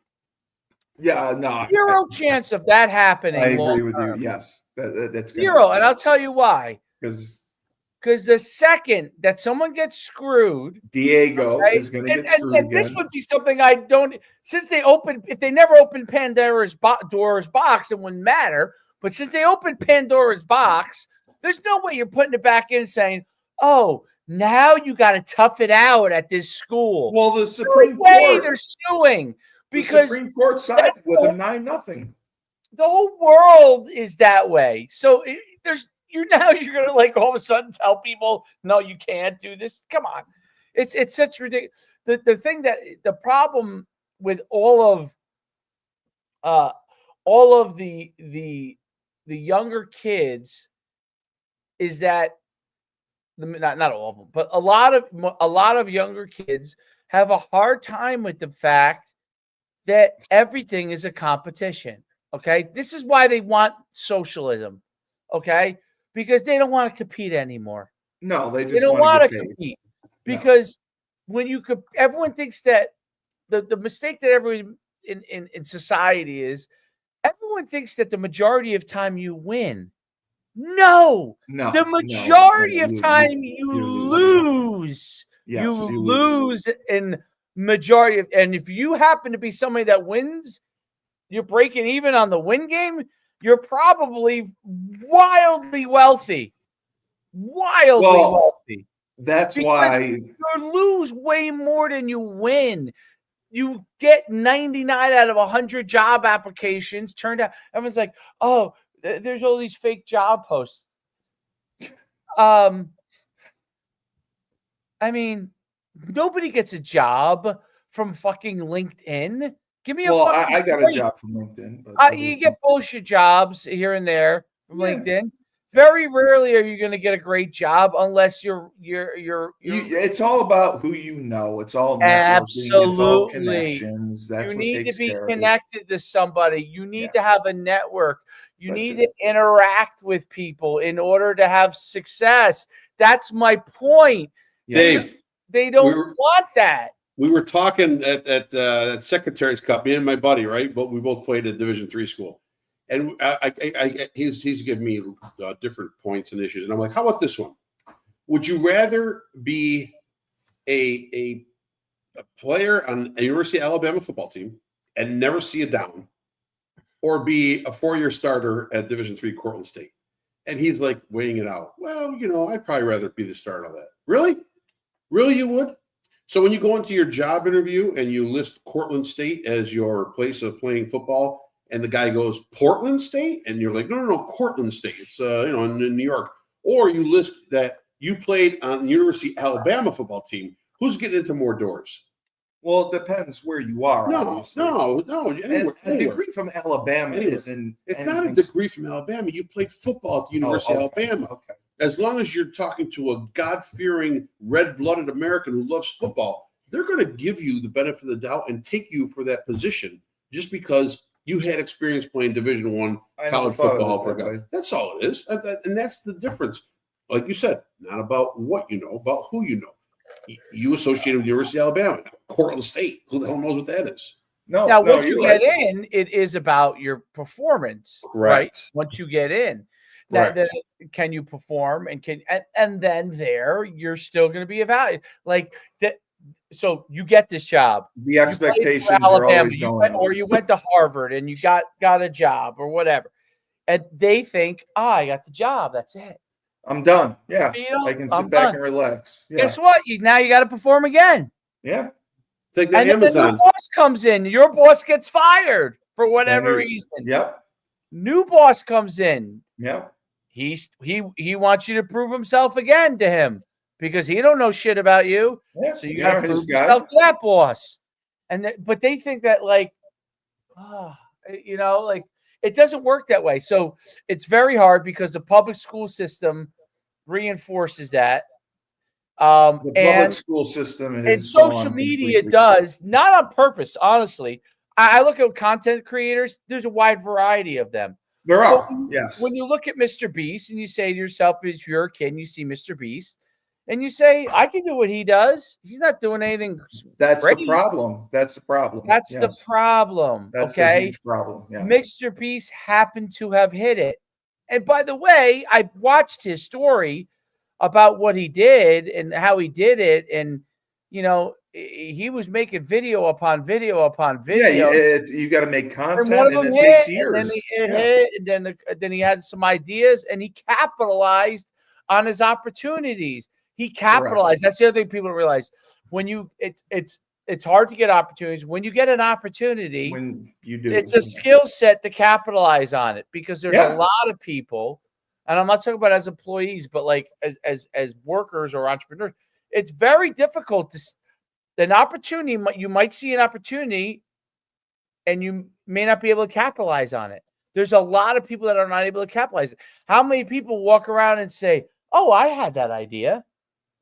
Yeah, no. Zero chance of that happening. I agree with you. Yes, that's zero, and I'll tell you why. Because the second that someone gets screwed, Diego is going to get screwed and this would be something I don't. Since if they never opened Pandora's box, it wouldn't matter. But since they opened Pandora's box, there's no way you're putting it back in saying, "Oh, now you got to tough it out at this school." Well, the Supreme Court, they're suing because the Supreme Court sided with them 9-0. The whole world is that way. So you're going to like all of a sudden tell people, no, you can't do this. Come on. It's such ridiculous. The problem with all of the younger kids is that not all of them, but a lot of younger kids have a hard time with the fact that everything is a competition. Okay. This is why they want socialism. Okay. Because they don't want to compete anymore. No, they don't want to compete. Because when everyone thinks that the mistake that everyone in society is, everyone thinks that the majority of time you win. No, the majority of time you lose. Yes, you lose in majority of, and if you happen to be somebody that wins, you're breaking even on the win game. You're probably wildly wealthy. Wealthy. That's why you lose way more than you win. You get 99 out of 100 job applications. Turned out, everyone's like, "Oh, there's all these fake job posts." I mean, nobody gets a job from fucking LinkedIn. Give me I got a job from LinkedIn. But you get bullshit jobs here and there from LinkedIn. Very rarely are you going to get a great job unless you're. It's all about who you know. It's all networking. Absolutely. It's all connections. That's you what need takes to be care connected to somebody. You need to have a network. You need to interact with people in order to have success. That's my point. Dave, they don't want that. We were talking at Secretary's Cup, me and my buddy, right? But we both played at Division III school, and he's giving me different points and issues, and I'm like, how about this one? Would you rather be a player on a University of Alabama football team and never see a down, or be a 4-year starter at Division III Cortland State? And he's like weighing it out. Well, I'd probably rather be the starter of that. Really? Really, you would? So when you go into your job interview and you list Cortland State as your place of playing football, and the guy goes, Portland State? And you're like, no, Cortland State. It's, in New York. Or you list that You played on the University of Alabama football team. Who's getting into more doors? Well, it depends where you are. No. And a Anywhere. degree from Alabama isn't. It's not a anything- degree from Alabama. You played football at the University of okay, Alabama. Okay. As long as you're talking to a God-fearing, red-blooded American who loves football, they're going to give you the benefit of the doubt and take you for that position just because you had experience playing Division I college football. That's all it is, and that's the difference. Like you said, not about what you know, about who you know. You associated with the University of Alabama, Cortland State. Who the hell knows what that is? Now, once you get in, it is about your performance, right? Once you get in, then can you perform and then there you're still going to be evaluated like that. So you get this job. The expectations are always going up. Or you went to Harvard and you got a job or whatever, and they think, I got the job. That's it. I'm done. Yeah, I can sit back and relax. Yeah. Guess what? Now you got to perform again. Yeah. Take that and Amazon. then the new boss comes in. Your boss gets fired for whatever reason. Yep. New boss comes in. Yep. He wants you to prove himself again to him because he don't know shit about you. Yeah. So you got to prove yourself to that boss. But they think that like it doesn't work that way. So it's very hard because the public school system reinforces that. The public school system and social media does, not on purpose, honestly. I look at content creators, there's a wide variety of them. There are, yes. When you look at Mr. Beast and you say to yourself, if you're a kid and you see Mr. Beast, and you say, I can do what he does. He's not doing anything. That's the problem. That's the problem. That's the problem. That's okay. The huge problem. Yeah. Mr. Beast happened to have hit it. And by the way, I watched his story about what he did and how he did it. And, he was making video upon video upon video. Yeah, you got to make content, and it takes years. And then it hit, and then he had some ideas, and he capitalized on his opportunities. He capitalized. That's the other thing people don't realize. When it's hard to get opportunities. When you get an opportunity, when you do, it's a skill set to capitalize on it because there's a lot of people, and I'm not talking about as employees, but like as workers or entrepreneurs, it's very difficult to. An opportunity, you might see an opportunity and you may not be able to capitalize on it. There's a lot of people that are not able to capitalize. How many people walk around and say, oh, I had that idea?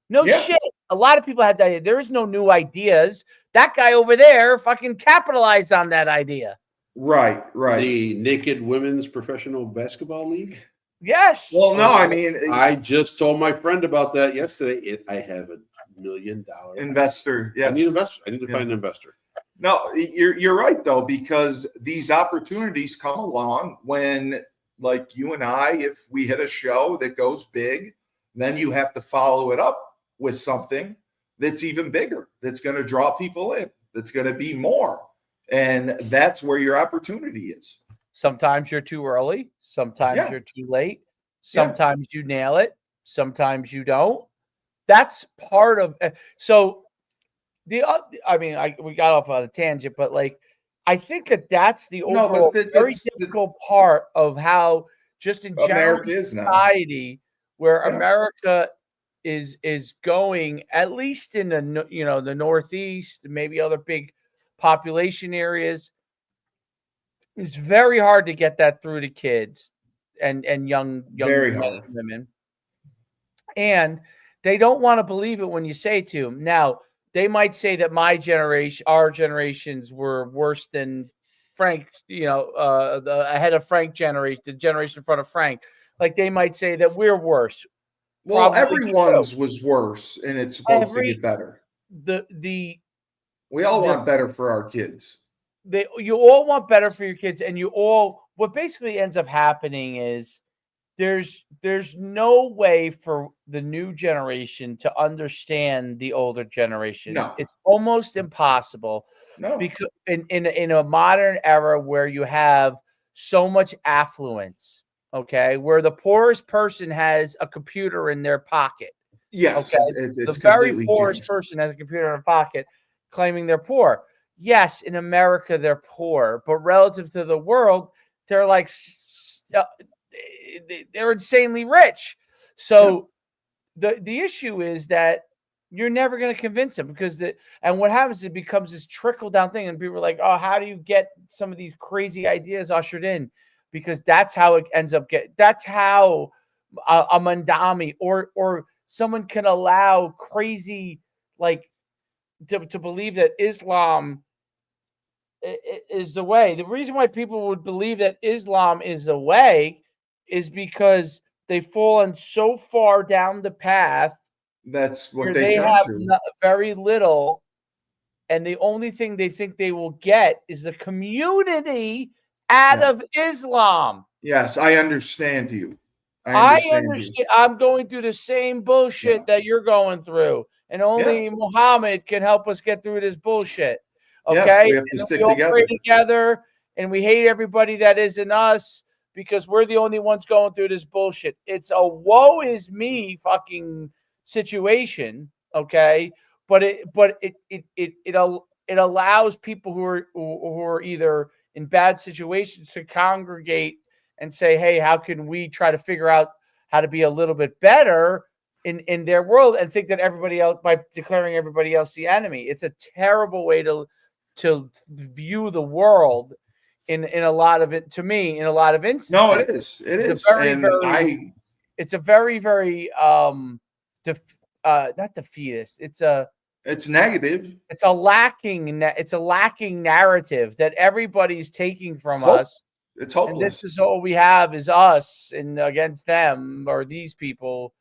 No shit. A lot of people had that idea. There is no new ideas. That guy over there fucking capitalized on that idea. Right. The Naked Women's Professional Basketball League? Yes. Well, no, I mean, I just told my friend about that yesterday. I have $1 million investor. Yeah, I need an investor. I need to find an investor. No, you're right though, because these opportunities come along when, like you and I, if we hit a show that goes big, then you have to follow it up with something that's even bigger, that's going to draw people in, that's going to be more, and that's where your opportunity is. Sometimes you're too early. Sometimes you're too late. Sometimes you nail it. Sometimes you don't. That's part of so we got off on a tangent, but like I think that's the overall very difficult part of how just in general society where America is going, at least in the Northeast, maybe other big population areas. It's very hard to get that through to kids and young men and women. And they don't want to believe it when you say it to them. Now, they might say that our generations were worse than Frank, ahead of Frank generation, the generation in front of Frank. Like they might say that we're worse. Well, everyone's was worse, and it's supposed to get better. We all want better for our kids. You all want better for your kids, and what basically ends up happening is there's no way for the new generation to understand the older generation. No. It's almost impossible. No. Because in a modern era where you have so much affluence, okay, where the poorest person has a computer in their pocket. Yes. Okay. The very poorest person has a computer in their pocket claiming they're poor. Yes, in America they're poor, but relative to the world, they're like they're insanely rich. So the issue is that you're never going to convince them and what happens is it becomes this trickle down thing, and people are like, oh, how do you get some of these crazy ideas ushered in? Because that's how it ends up that's how a Mandami or someone can allow crazy, like, to believe that Islam is the way. The reason why people would believe that Islam is the way is because they've fallen so far down the path That's what where they they turn have to. very little, and the only thing they think they will get is the community out Yeah. of Islam. Yes, I understand you. I You. understand. I'm going through the same bullshit that you're going through, and only Muhammad can help us get through this bullshit. Yes, Okay, we have to and then stick we all pray together. together, and we hate everybody that isn't us because we're the only ones going through this bullshit. It's a woe is me fucking situation. Okay, but it allows people who are either in bad situations to congregate and say, hey, how can we try to figure out how to be a little bit better in their world, and think that everybody else, by declaring everybody else the enemy. It's a terrible way to view the world in a lot of it, to me, in a lot of instances. No, it is. It It's is. a very, And very, it's a very, very not defeatist. it's negative. It's a lacking narrative that everybody's taking from us. It's And hopeless. this is all we have is us and against them or these people,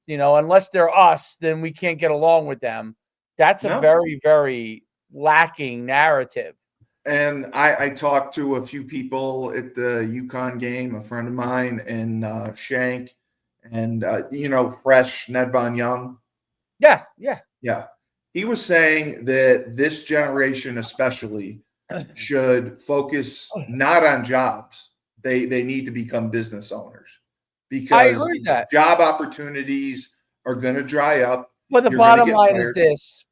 unless they're us, then we can't get along with them. That's a very, very lacking narrative. And I talked to a few people at the UConn game, a friend of mine in Shank, and fresh Ned Von Young. Yeah. He was saying that this generation especially should focus not on jobs. They need to become business owners, because I agree with that. Job opportunities are going to dry up. But the bottom line is this: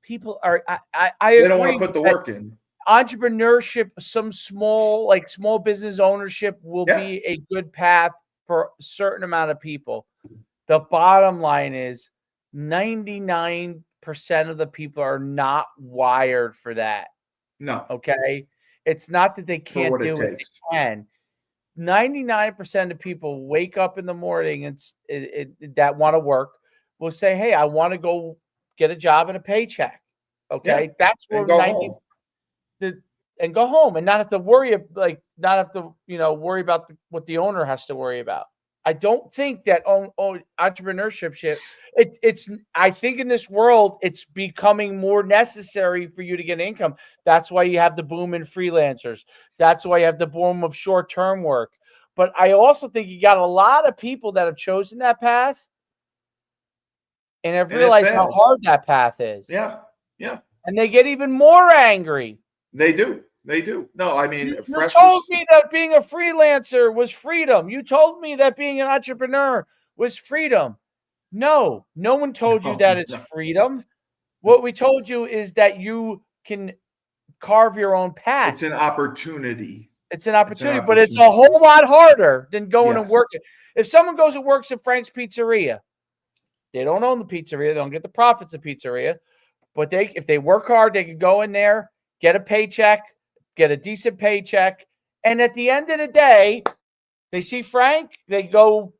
people are. I They agree don't want to put the work in. Entrepreneurship, some small business ownership will be a good path for a certain amount of people. The bottom line is 99% of the people are not wired for that. No. Okay. It's not that they can't do it. They can. 99% of people wake up in the morning and that want to work will say, hey, I want to go get a job and a paycheck. Okay. Yeah. That's where 90 and go home and not have to worry, worry about what the owner has to worry about. I don't think that entrepreneurship shit. I think in this world, it's becoming more necessary for you to get income. That's why you have the boom in freelancers. That's why you have the boom of short-term work. But I also think you got a lot of people that have chosen that path and have realized how hard that path is. Yeah. And they get even more angry. They do. No, I mean, you told me that being a freelancer was freedom. You told me that being an entrepreneur was freedom. No one told you that it's freedom. What we told you is that you can carve your own path. It's an opportunity. But it's a whole lot harder than going and working. If someone goes and works at Frank's Pizzeria, they don't own the pizzeria. They don't get the profits of pizzeria. But if they work hard, they can go in there, get a paycheck, get a decent paycheck. And at the end of the day, they see Frank, they go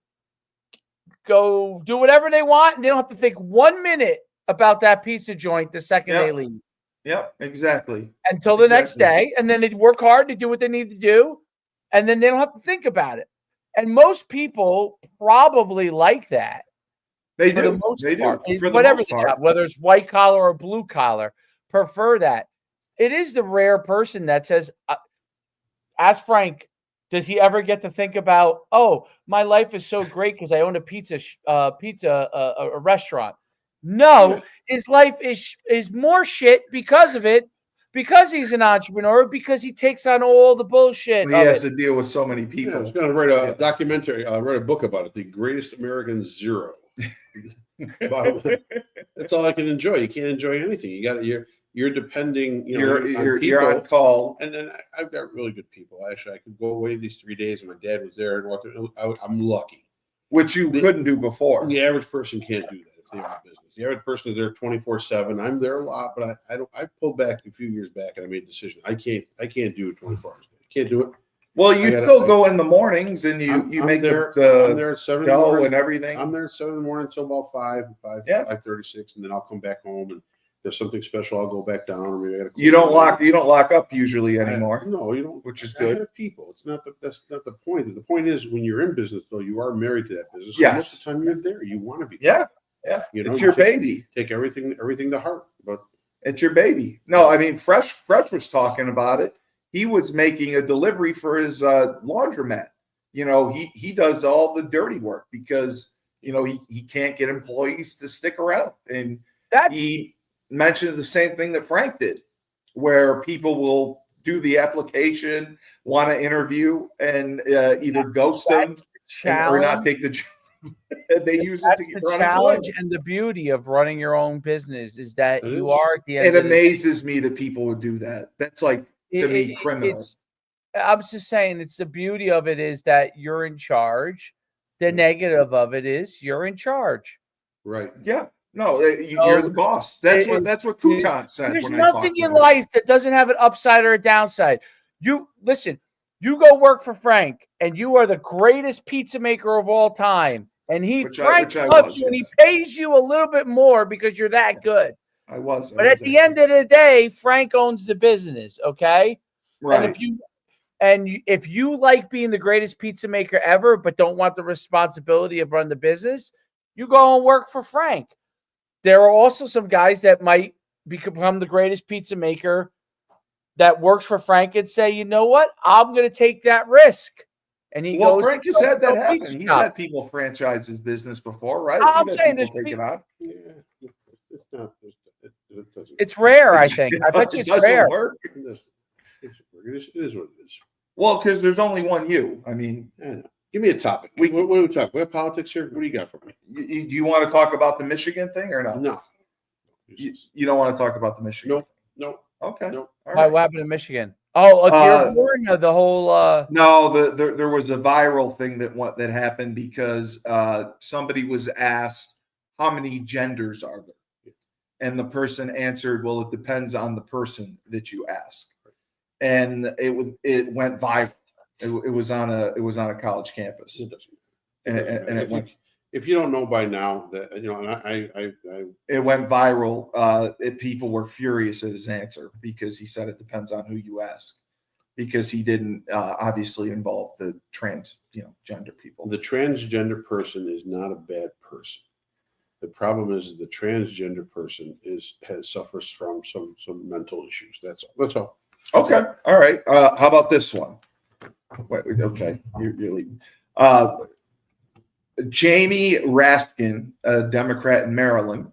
do whatever they want, and they don't have to think 1 minute about that pizza joint the second they leave. Yep, exactly. Until the next day. And then they work hard to do what they need to do. And then they don't have to think about it. And most people probably like that. They do. They do. For whatever the job, whether it's white collar or blue collar, prefer that. It is the rare person that says, ask Frank, does he ever get to think about, oh, my life is so great because I own a restaurant? No, his life is more shit because of it, because he's an entrepreneur, because he takes on all the bullshit. He has to deal with so many people. I was going to write a documentary, write a book about it, The Greatest American Zero. That's all I can enjoy. You can't enjoy anything. You're depending. You're on call, and then I've got really good people. Actually, I could go away these 3 days, and my dad was there, and I'm lucky. which you couldn't do before. The average person can't do that if they have a business. The average person is there 24/7. I'm there a lot, but I pulled back a few years back and I made a decision. I can't do it 24 hours a day. I can't do it. Well, you still go in the mornings and you make I'm there at 7 in the dough morning and everything. I'm there at 7 in the morning until about 5:36, and then I'll come back home, and if there's something special, I'll go back down. Or maybe I gotta You don't lock up usually anymore. No, you don't. Which is I good. have people. That's not the point. The point is when you're in business, though, you are married to that business. So Yes. most of the time you're there. You want to be. Yeah. You know, It's your baby. Take everything to heart. But It's your baby. No, I mean, Fresh was talking about it. He was making a delivery for his laundromat. You know, he does all the dirty work because, you know, he can't get employees to stick around. And he mentioned the same thing that Frank did, where people will do the application, want to interview, and either ghost them or not take the job. They use it to get the challenge and the beauty of running your own business is that you are at the end. It amazes me that people would do that. That's like, to me, criminal. I'm just saying, it's the beauty of it is that you're in charge. The negative of it is you're in charge. Right. Yeah. No, you're the boss. That's what Couton said. There's nothing in life that doesn't have an upside or a downside. You listen. You go work for Frank, and you are the greatest pizza maker of all time. And Frank loves you, and he pays you a little bit more because you're that good. But at the end of the day, Frank owns the business. Okay. Right. And if you like being the greatest pizza maker ever, but don't want the responsibility of running the business, you go and work for Frank. There are also some guys that might become the greatest pizza maker that works for Frank and say, you know what, I'm going to take that risk. And he goes. Frank has had that happen. He's had people franchise his business before, right? I'm saying there's take it on. Yeah, it's not. It's rare, I think. I bet you it's rare. It is what it is. Well, because there's only one you. I mean, give me a topic. What do we talk? We have politics here. What do you got for me? Do you want to talk about the Michigan thing or no? No. You don't want to talk about the Michigan? No. Okay. No. Right. What happened in Michigan? Oh, Dearborn, the whole. No, there was a viral thing that happened because somebody was asked how many genders are there, and the person answered, "Well, it depends on the person that you ask," and it went viral. It was on a college campus, and it went. If you don't know by now, that it went viral. People were furious at his answer because he said it depends on who you ask, because he didn't obviously involve the gender people. The transgender person is not a bad person. The problem is the transgender person suffers from some mental issues. That's all. Okay. All right. How about this one? Wait, okay, you're leaving. Jamie Raskin, a Democrat in Maryland,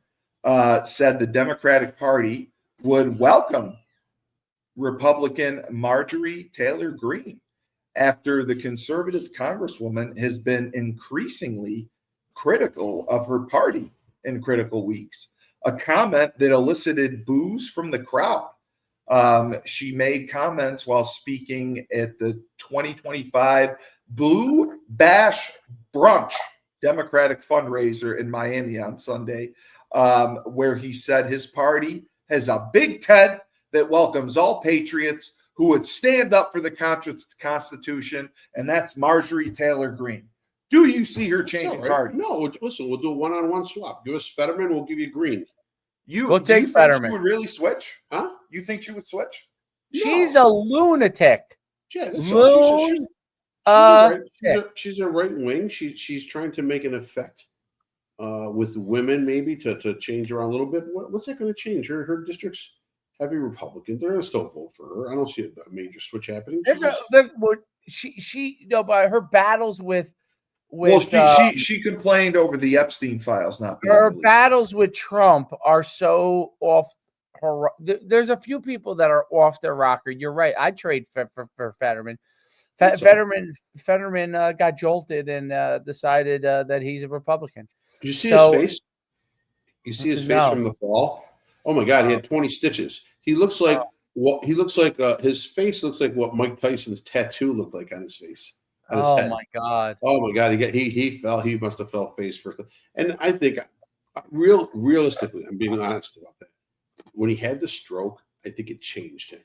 said the Democratic Party would welcome Republican Marjorie Taylor Greene after the conservative congresswoman has been increasingly critical of her party in critical weeks, a comment that elicited boos from the crowd. She made comments while speaking at the 2025 Blue Bash Brunch Democratic fundraiser in Miami on Sunday, where he said his party has a big tent that welcomes all patriots who would stand up for the Constitution, and that's Marjorie Taylor Greene. Do you see her changing parties? No, listen, we'll do a one-on-one swap. Give us Fetterman, we'll give you Greene. We'll take Fetterman. She would really switch? Huh? You think she would switch? She's a lunatic. Yeah, she's a right wing. She's trying to make an effect with women, maybe to change around a little bit. What's that going to change? Her district's heavy Republican. They're going to still vote for her. I don't see a major switch happening. By her battles with she complained over the Epstein files not being her released. Battles with Trump are so off her. There's a few people that are off their rocker. You're right. I'd trade for Fetterman. Fetterman got jolted and decided that he's a Republican. Did you see his face? You see his face from the fall? Oh my God, he had 20 stitches. He looks like his face looks like what Mike Tyson's tattoo looked like on his face. on his Oh head. my God. Oh my God, he fell. He must have fell face first. And I think, realistically, I'm being honest about that. When he had the stroke, I think it changed him.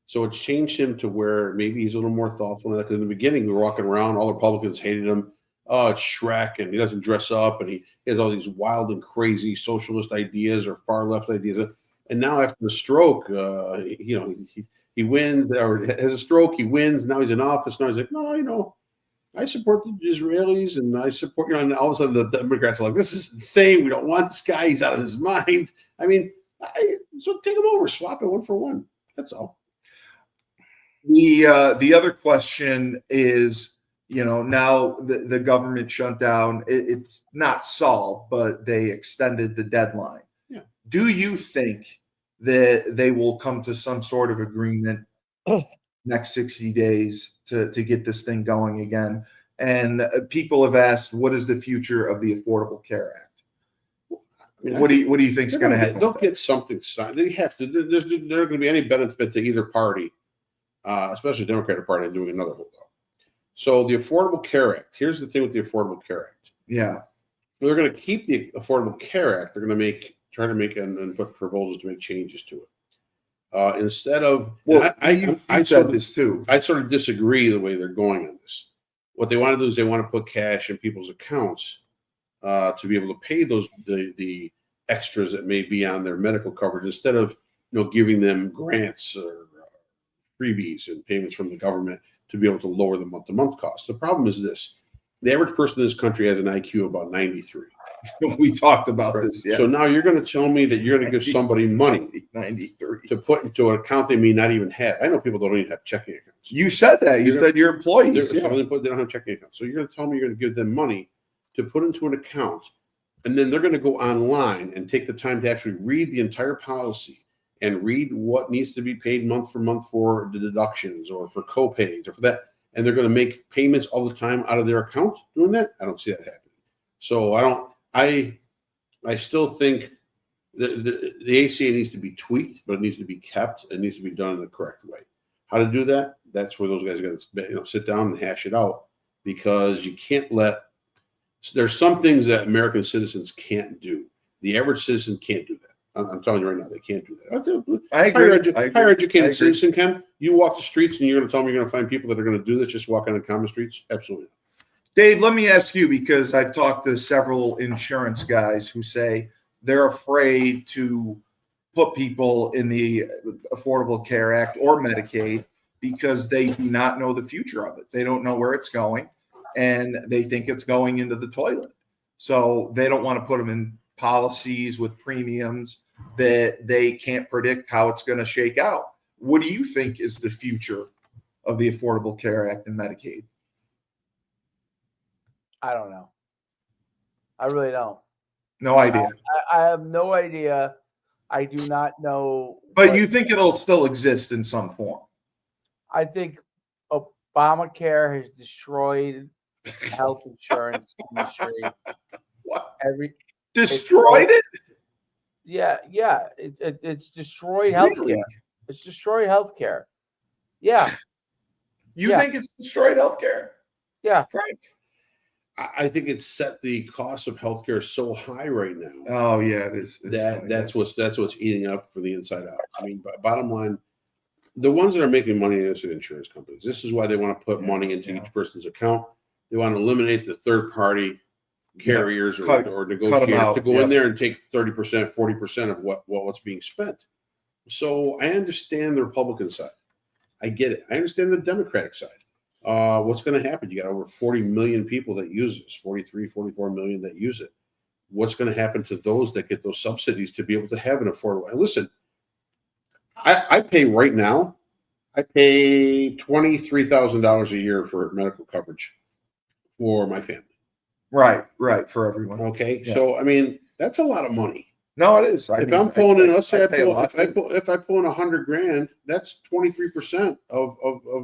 So it's changed him to where maybe he's a little more thoughtful. Like in the beginning, we were walking around, all the Republicans hated him. Oh, it's Shrek, and he doesn't dress up, and he has all these wild and crazy socialist ideas or far left ideas. And now after the stroke, he wins or has a stroke. He wins. Now he's in office. Now he's like, no, I support the Israelis, and I support, and all of a sudden the Democrats are like, this is insane. We don't want this guy. He's out of his mind. I mean, so take him over, swap it 1 for 1. That's all. The other question is, now the government shutdown, it's not solved, but they extended the deadline. Yeah. Do you think that they will come to some sort of agreement next 60 days to get this thing going again? And people have asked, what is the future of the Affordable Care Act? What do you think is going to happen? They'll get something signed. They have to. There's not going to be any benefit to either party, especially the Democratic Party, doing another holdout. So the Affordable Care Act. Here's the thing with the Affordable Care Act. Yeah, they're going to keep the Affordable Care Act. They're going to try to make and put proposals to make changes to it. Instead of, I said this too. I sort of disagree the way they're going on this. What they want to do is they want to put cash in people's accounts to be able to pay the extras that may be on their medical coverage, instead of giving them grants or freebies and payments from the government to be able to lower the month-to-month cost. The problem is this: the average person in this country has an IQ of about 93. We talked about this. Yeah. So now you're going to tell me that you're going to give somebody money 93 to put into an account they may not even have. I know people that don't even have checking accounts. You said that. You said your employees. They don't have checking accounts. So you're going to tell me you're going to give them money to put into an account, and then they're going to go online and take the time to actually read the entire policy and read what needs to be paid month for month for the deductions or for co-pays or for that. And they're going to make payments all the time out of their account doing that. I don't see that happening. So I still think the ACA needs to be tweaked, but it needs to be kept. It needs to be done in the correct way. How to do that? That's where those guys got to sit down and hash it out, because you can't there's some things that American citizens can't do. The average citizen can't do that. I'm telling you right now, they can't do that. I agree. Higher educated citizen can. You walk the streets and you're going to tell me you're going to find people that are going to do this, just walking on common streets? Absolutely. Dave, let me ask you, because I've talked to several insurance guys who say they're afraid to put people in the Affordable Care Act or Medicaid because they do not know the future of it. They don't know where it's going, and they think it's going into the toilet. So they don't want to put them in policies with premiums that they can't predict how it's going to shake out. What do you think is the future of the Affordable Care Act and Medicaid? I don't know. I really don't. No idea. I have no idea. I do not know. But you think it'll still exist in some form? I think Obamacare has destroyed the health insurance industry. What? Destroyed it? Yeah. It's destroyed healthcare. Really? It's destroyed healthcare. Yeah. You think it's destroyed healthcare? Yeah. Frank? I think it's set the cost of healthcare so high right now. Oh yeah, it is. That's what's eating up from the inside out. I mean, bottom line, the ones that are making money are the insurance companies. This is why they want to put money into each person's account. They want to eliminate the third party carriers or negotiators to go in there and take 30%, 40% of what's being spent. So I understand the Republican side. I get it. I understand the Democratic side. What's going to happen? You got over 40 million people that use this, 43, 44 million that use it. What's going to happen to those that get those subsidies to be able to have an affordable? And listen, I pay right now, I pay $23,000 a year for medical coverage for my family. Right, for everyone. Okay, yeah. So I mean, that's a lot of money. No, it is. If I'm pulling in, let's say if I pull in $100,000, that's 23% of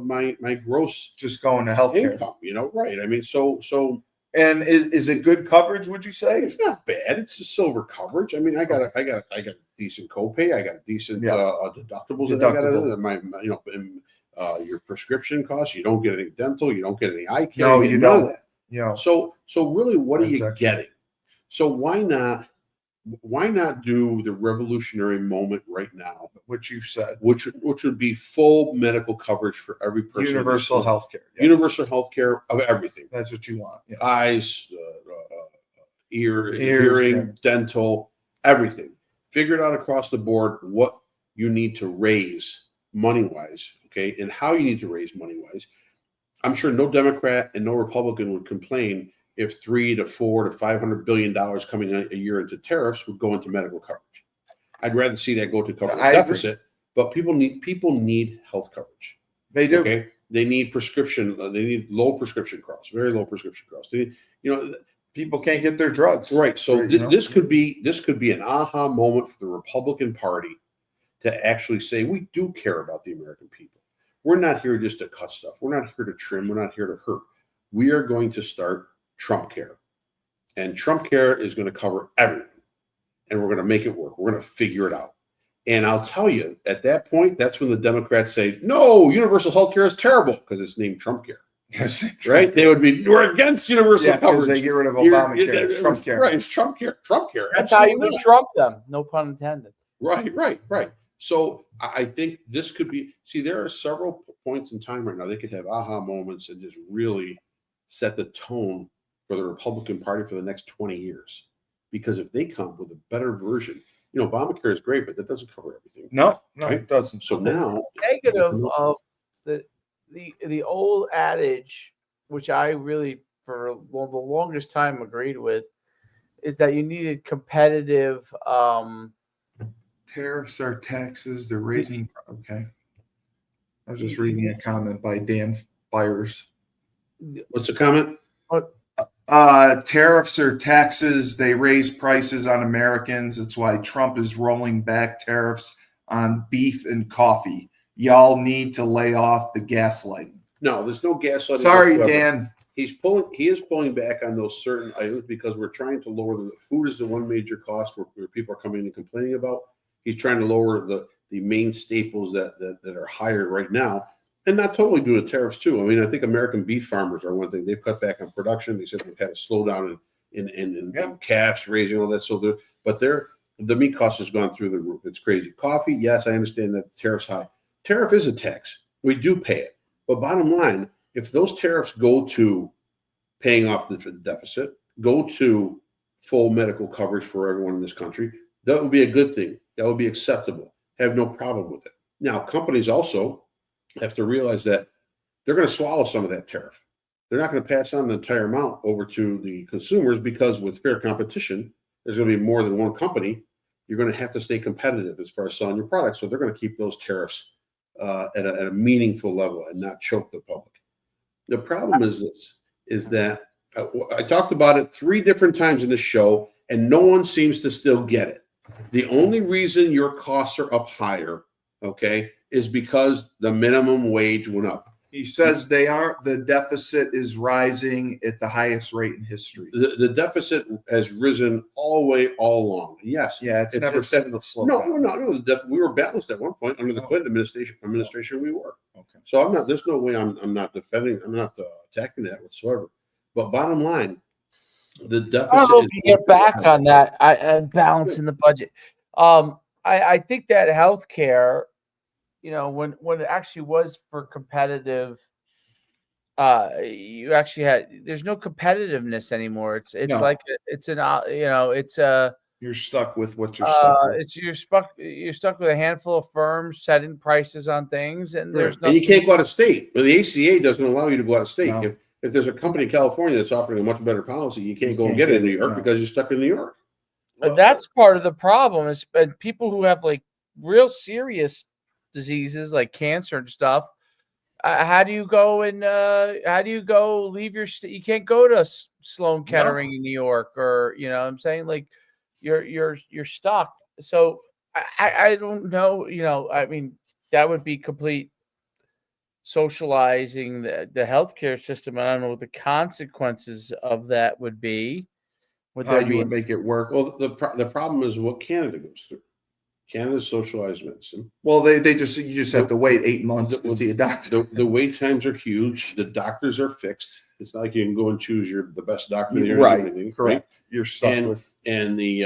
my gross just going to healthcare income. Right? I mean, so. And is it good coverage? Would you say it's not bad? It's a silver coverage. I mean, I got a decent copay. I got decent deductibles. That I got my your prescription costs. You don't get any dental. You don't get any eye care. No, get you none of don't. that. Yeah. So really, what are That's you getting? So why not do the revolutionary moment right now, What you said. which would be full medical coverage for every person. Universal health care. Yes. Universal health care of everything. That's what you want. Yeah. Eyes, Ears, hearing, yeah. dental, everything. Figure it out across the board what you need to raise money-wise, okay, and how you need to raise money-wise. I'm sure no Democrat and no Republican would complain if $300 to $400 to $500 billion coming a year into tariffs would go into medical coverage. I'd rather see that go to cover the deficit, but people need health coverage. They do. Okay, they need prescription. They need low prescription costs, very low prescription costs. They need, People can't get their drugs. right. So Right, this could be an aha moment for the Republican Party to actually say, we do care about the American people. We're not here just to cut stuff. We're not here to trim. We're not here to hurt. We are going to start Trump Care. And Trump Care is going to cover everything. And we're going to make it work. We're going to figure it out. And I'll tell you, at that point, that's when the Democrats say, no, universal health care is terrible because it's named Trump Care. Yes, Right? They would be, we're against universal because coverage. they get rid of Obamacare. It's Trump care. Right, it's Trump Care. Trump Care. That's how you would trump them. No pun intended. Right. So I think this could be, there are several points in time right now. They could have aha moments and just really set the tone for the Republican Party for the next 20 years. Because if they come with a better version, Obamacare is great, but that doesn't cover everything. No, right? It doesn't. So now, Negative of the old adage, which I really for the longest time agreed with, is that you needed competitive. Tariffs are taxes. They're raising. Okay. I was just reading a comment by Dan Byers. what's the comment? Tariffs are taxes. They raise prices on Americans. That's why Trump is rolling back tariffs on beef and coffee. Y'all need to lay off the gaslighting. No, there's no gaslighting. Sorry, whatsoever. Dan. He is pulling back on those certain items because we're trying to lower the food is the one major cost where people are coming and complaining about. He's trying to lower the main staples that are higher right now, and not totally due to tariffs too. I mean, I think American beef farmers are one thing. They've cut back on production. They said they've had a slowdown in calves raising all that. So the meat cost has gone through the roof. It's crazy. Coffee, yes, I understand that the tariff's high. Tariff is a tax. We do pay it. But bottom line, if those tariffs go to paying off the deficit, go to full medical coverage for everyone in this country, that would be a good thing. That would be acceptable. Have no problem with it. Now, companies also have to realize that they're going to swallow some of that tariff. They're not going to pass on the entire amount over to the consumers because with fair competition, there's going to be more than one company. You're going to have to stay competitive as far as selling your products. So they're going to keep those tariffs at a meaningful level and not choke the public. The problem is that I talked about it 3 different times in the show, and no one seems to still get it. The only reason your costs are up higher, okay, is because the minimum wage went up. He says the deficit is rising at the highest rate in history. The deficit has risen all along. Yes. Yeah, it's never said to slow down. No. We were balanced at one point under the Clinton administration. We were. Okay. So there's no way I'm not defending. I'm not attacking that whatsoever. But bottom line, the deficit. I don't know if you get back on that and balance in the budget. I think that healthcare, when it actually was for competitive, you actually there's no competitiveness anymore. It's No. like You're stuck with what you're stuck with. You're stuck with a handful of firms setting prices on things, and there's and you can't go out of state. Well, the ACA doesn't allow you to go out of state. No. If there's a company in California that's offering a much better policy, you can't go and get it in New York because you're stuck in New York. That's part of the problem. It's people who have like real serious diseases like cancer and stuff. How do you go leave your state? You can't go to Sloan Kettering in New York, or I'm saying, like, you're stuck. So I don't know. I mean, that would be complete socializing the healthcare system. I don't know what the consequences of that would be. How you would make it work. Well, the problem is what Canada goes through. Canada's socialized medicine. Well, you just have to wait 8 months to see a doctor. The wait times are huge. The doctors are fixed. It's not like you can go and choose the best doctor in the area. Right, or anything, correct. You're stuck and the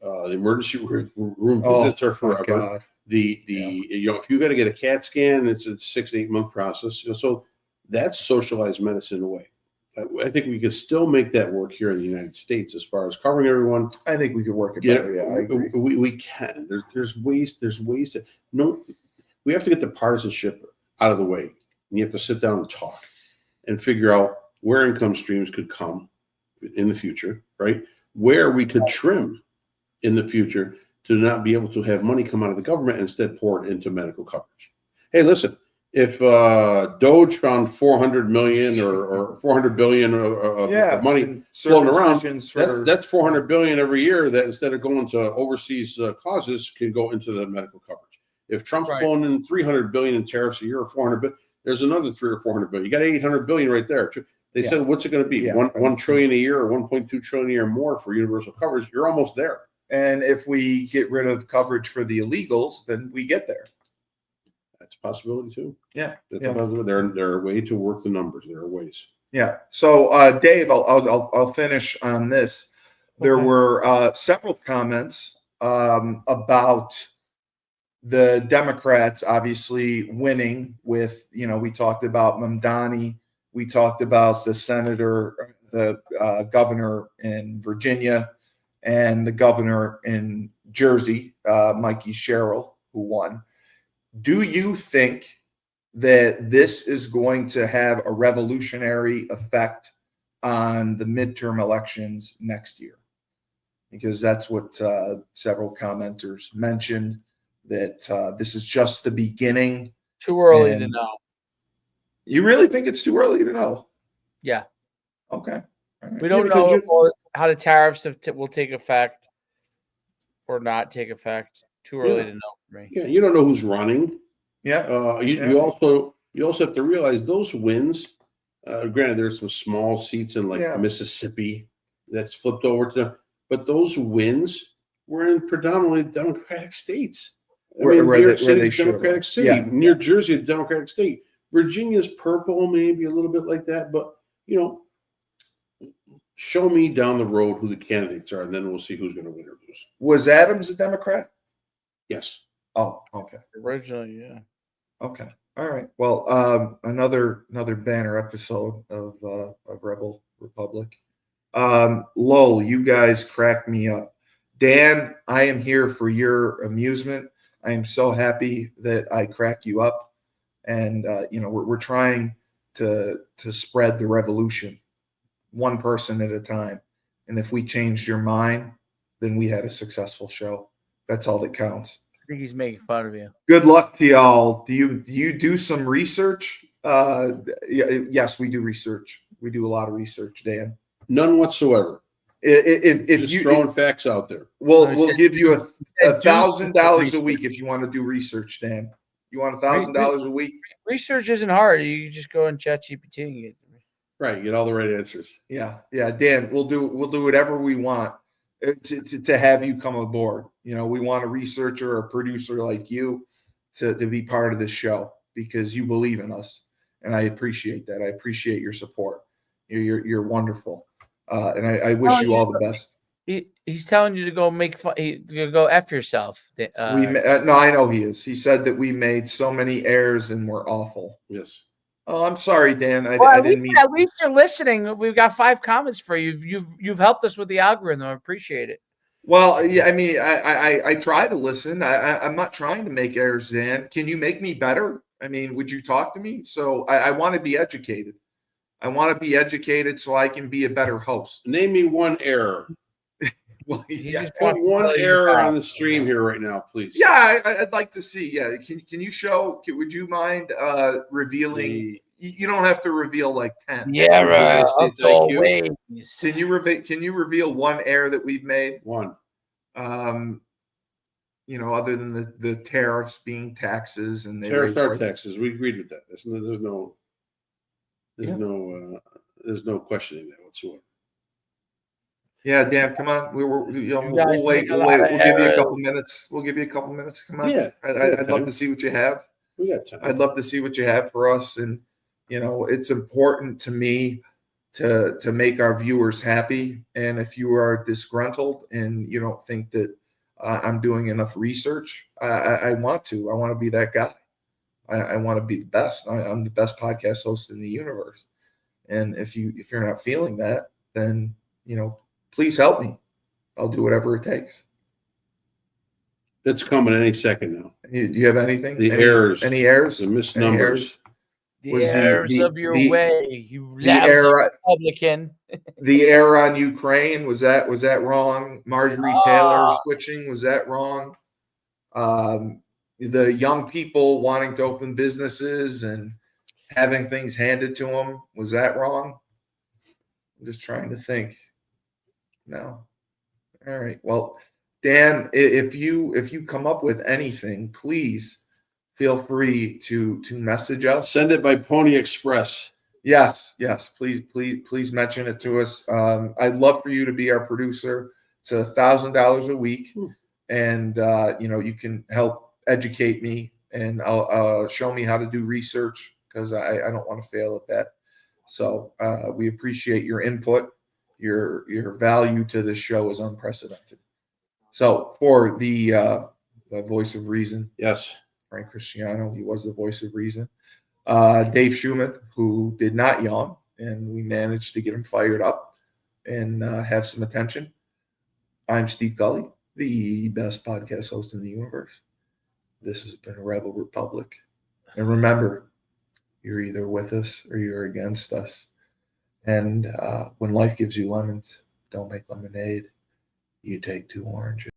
emergency room Oh, visits are my forever. God. If you got to get a CAT scan, it's a 6 to 8 month process. So that's socialized medicine in a way. I think we could still make that work here in the United States as far as covering everyone. I think we could work it better. Yeah, I agree. We can. There's ways to no. We have to get the partisanship out of the way. And you have to sit down and talk and figure out where income streams could come in the future, right? Where we could trim in the future to not be able to have money come out of the government and instead pour it into medical coverage. Hey, listen. If Doge found 400 million or 400 billion of money floating around, that's 400 billion every year that instead of going to overseas causes can go into the medical coverage. If Trump's pulling in 300 billion in tariffs a year or 400 billion, there's another 300 or 400 billion. You got 800 billion right there. They said, what's it going to be? Yeah. 1 trillion a year or 1.2 trillion a year more for universal coverage? You're almost there. And if we get rid of coverage for the illegals, then we get there. That's a possibility too. Yeah. There are a way to work the numbers. There are ways. Yeah. So, Dave, I'll finish on this. There were several comments about the Democrats obviously winning with, we talked about Mamdani. We talked about the governor in Virginia and the governor in Jersey, Mikey Sherrill, who won. Do you think that this is going to have a revolutionary effect on the midterm elections next year? Because that's what several commenters mentioned, that this is just the beginning. Too early to know. You really think it's too early to know? Yeah. Okay. Right. We don't know how the tariffs will take effect or not take effect. Too early to know for me. Yeah, you don't know who's running. Yeah. You also have to realize those wins. Granted, there's some small seats in Mississippi that's flipped over to, but those wins were in predominantly Democratic states. New York City, Democratic city. Yeah. New Jersey, a Democratic state. Virginia's purple, maybe a little bit like that, but show me down the road who the candidates are, and then we'll see who's going to win or lose. Was Adams a Democrat? Yes. Oh, okay. Originally, yeah. Okay. All right. Well, another banner episode of Rebel Republic. Lowell, you guys crack me up. Dan, I am here for your amusement. I am so happy that I crack you up, and we're trying to spread the revolution, one person at a time. And if we changed your mind, then we had a successful show. That's all that counts. I think he's making fun of you. Good luck to y'all. Do you do some research? Yes, we do research. We do a lot of research, Dan. None whatsoever. If Just you throwing facts out there. We'll give you $1,000 a week if you want to do research, Dan. You want $1,000 a week? Research isn't hard. You just go in ChatGPT and get right. Get all the right answers. Yeah, Dan. We'll do whatever we want to have you come aboard. We want a researcher or a producer like you to be part of this show because you believe in us, and I appreciate that. I appreciate your support. You're wonderful, and I wish you all the best. He's telling you to go make fun. To go after yourself. No, I know he is. He said that we made so many errors and we're awful. Yes. Oh, I'm sorry, Dan. I didn't mean. At least you're listening. We've got 5 comments for you. You've helped us with the algorithm. I appreciate it. Well, yeah, I mean, I try to listen. I'm not trying to make errors, Dan. Can you make me better? I mean, would you talk to me? So I want to be educated. I want to be educated so I can be a better host. Name me one error. Well, put one error on the stream here right now, please. Yeah, I'd like to see. Yeah, can you show? Would you mind revealing? You don't have to reveal like 10. Yeah, right. Can you reveal one error that we've made? One. Other than the tariffs being taxes and tariffs are taxes. We agreed with that. There's no questioning that whatsoever. Yeah, Dan, come on. We'll guys wait. make a We'll lot wait. of We'll give you a errors. couple minutes. We'll give you a couple minutes. Come on. Yeah, I'd love to see what you have. We got time. I'd love to see what you have for us. And, it's important to me to make our viewers happy. And if you are disgruntled and you don't think that I'm doing enough research, I want to be that guy. I want to be the best. I'm the best podcast host in the universe. And if you're not feeling that, then, please help me. I'll do whatever it takes. It's coming any second now. Do you have anything? The errors. Any errors? The missed Any numbers. errors? The Was errors of your way, you the lousy error Republican. the error on Ukraine, was that wrong? Marjorie Taylor switching, was that wrong? The young people wanting to open businesses and having things handed to them, was that wrong? I'm just trying to think. No. All right. Well, Dan, if you come up with anything, please feel free to message us. Send it by Pony Express. Yes. Please mention it to us. I'd love for you to be our producer. It's $1,000 a week, and you can help educate me and I'll show me how to do research, because I don't want to fail at that. So we appreciate your input. Your value to this show is unprecedented. So for the voice of reason, Yes, Frank Cristiano, he was the voice of reason. Dave Schumann, who did not yawn, and we managed to get him fired up and have some attention. I'm Steve Gully, the best podcast host in the universe. This has been Rebel Republic. And remember, you're either with us or you're against us. And when life gives you lemons, don't make lemonade. You take 2 oranges.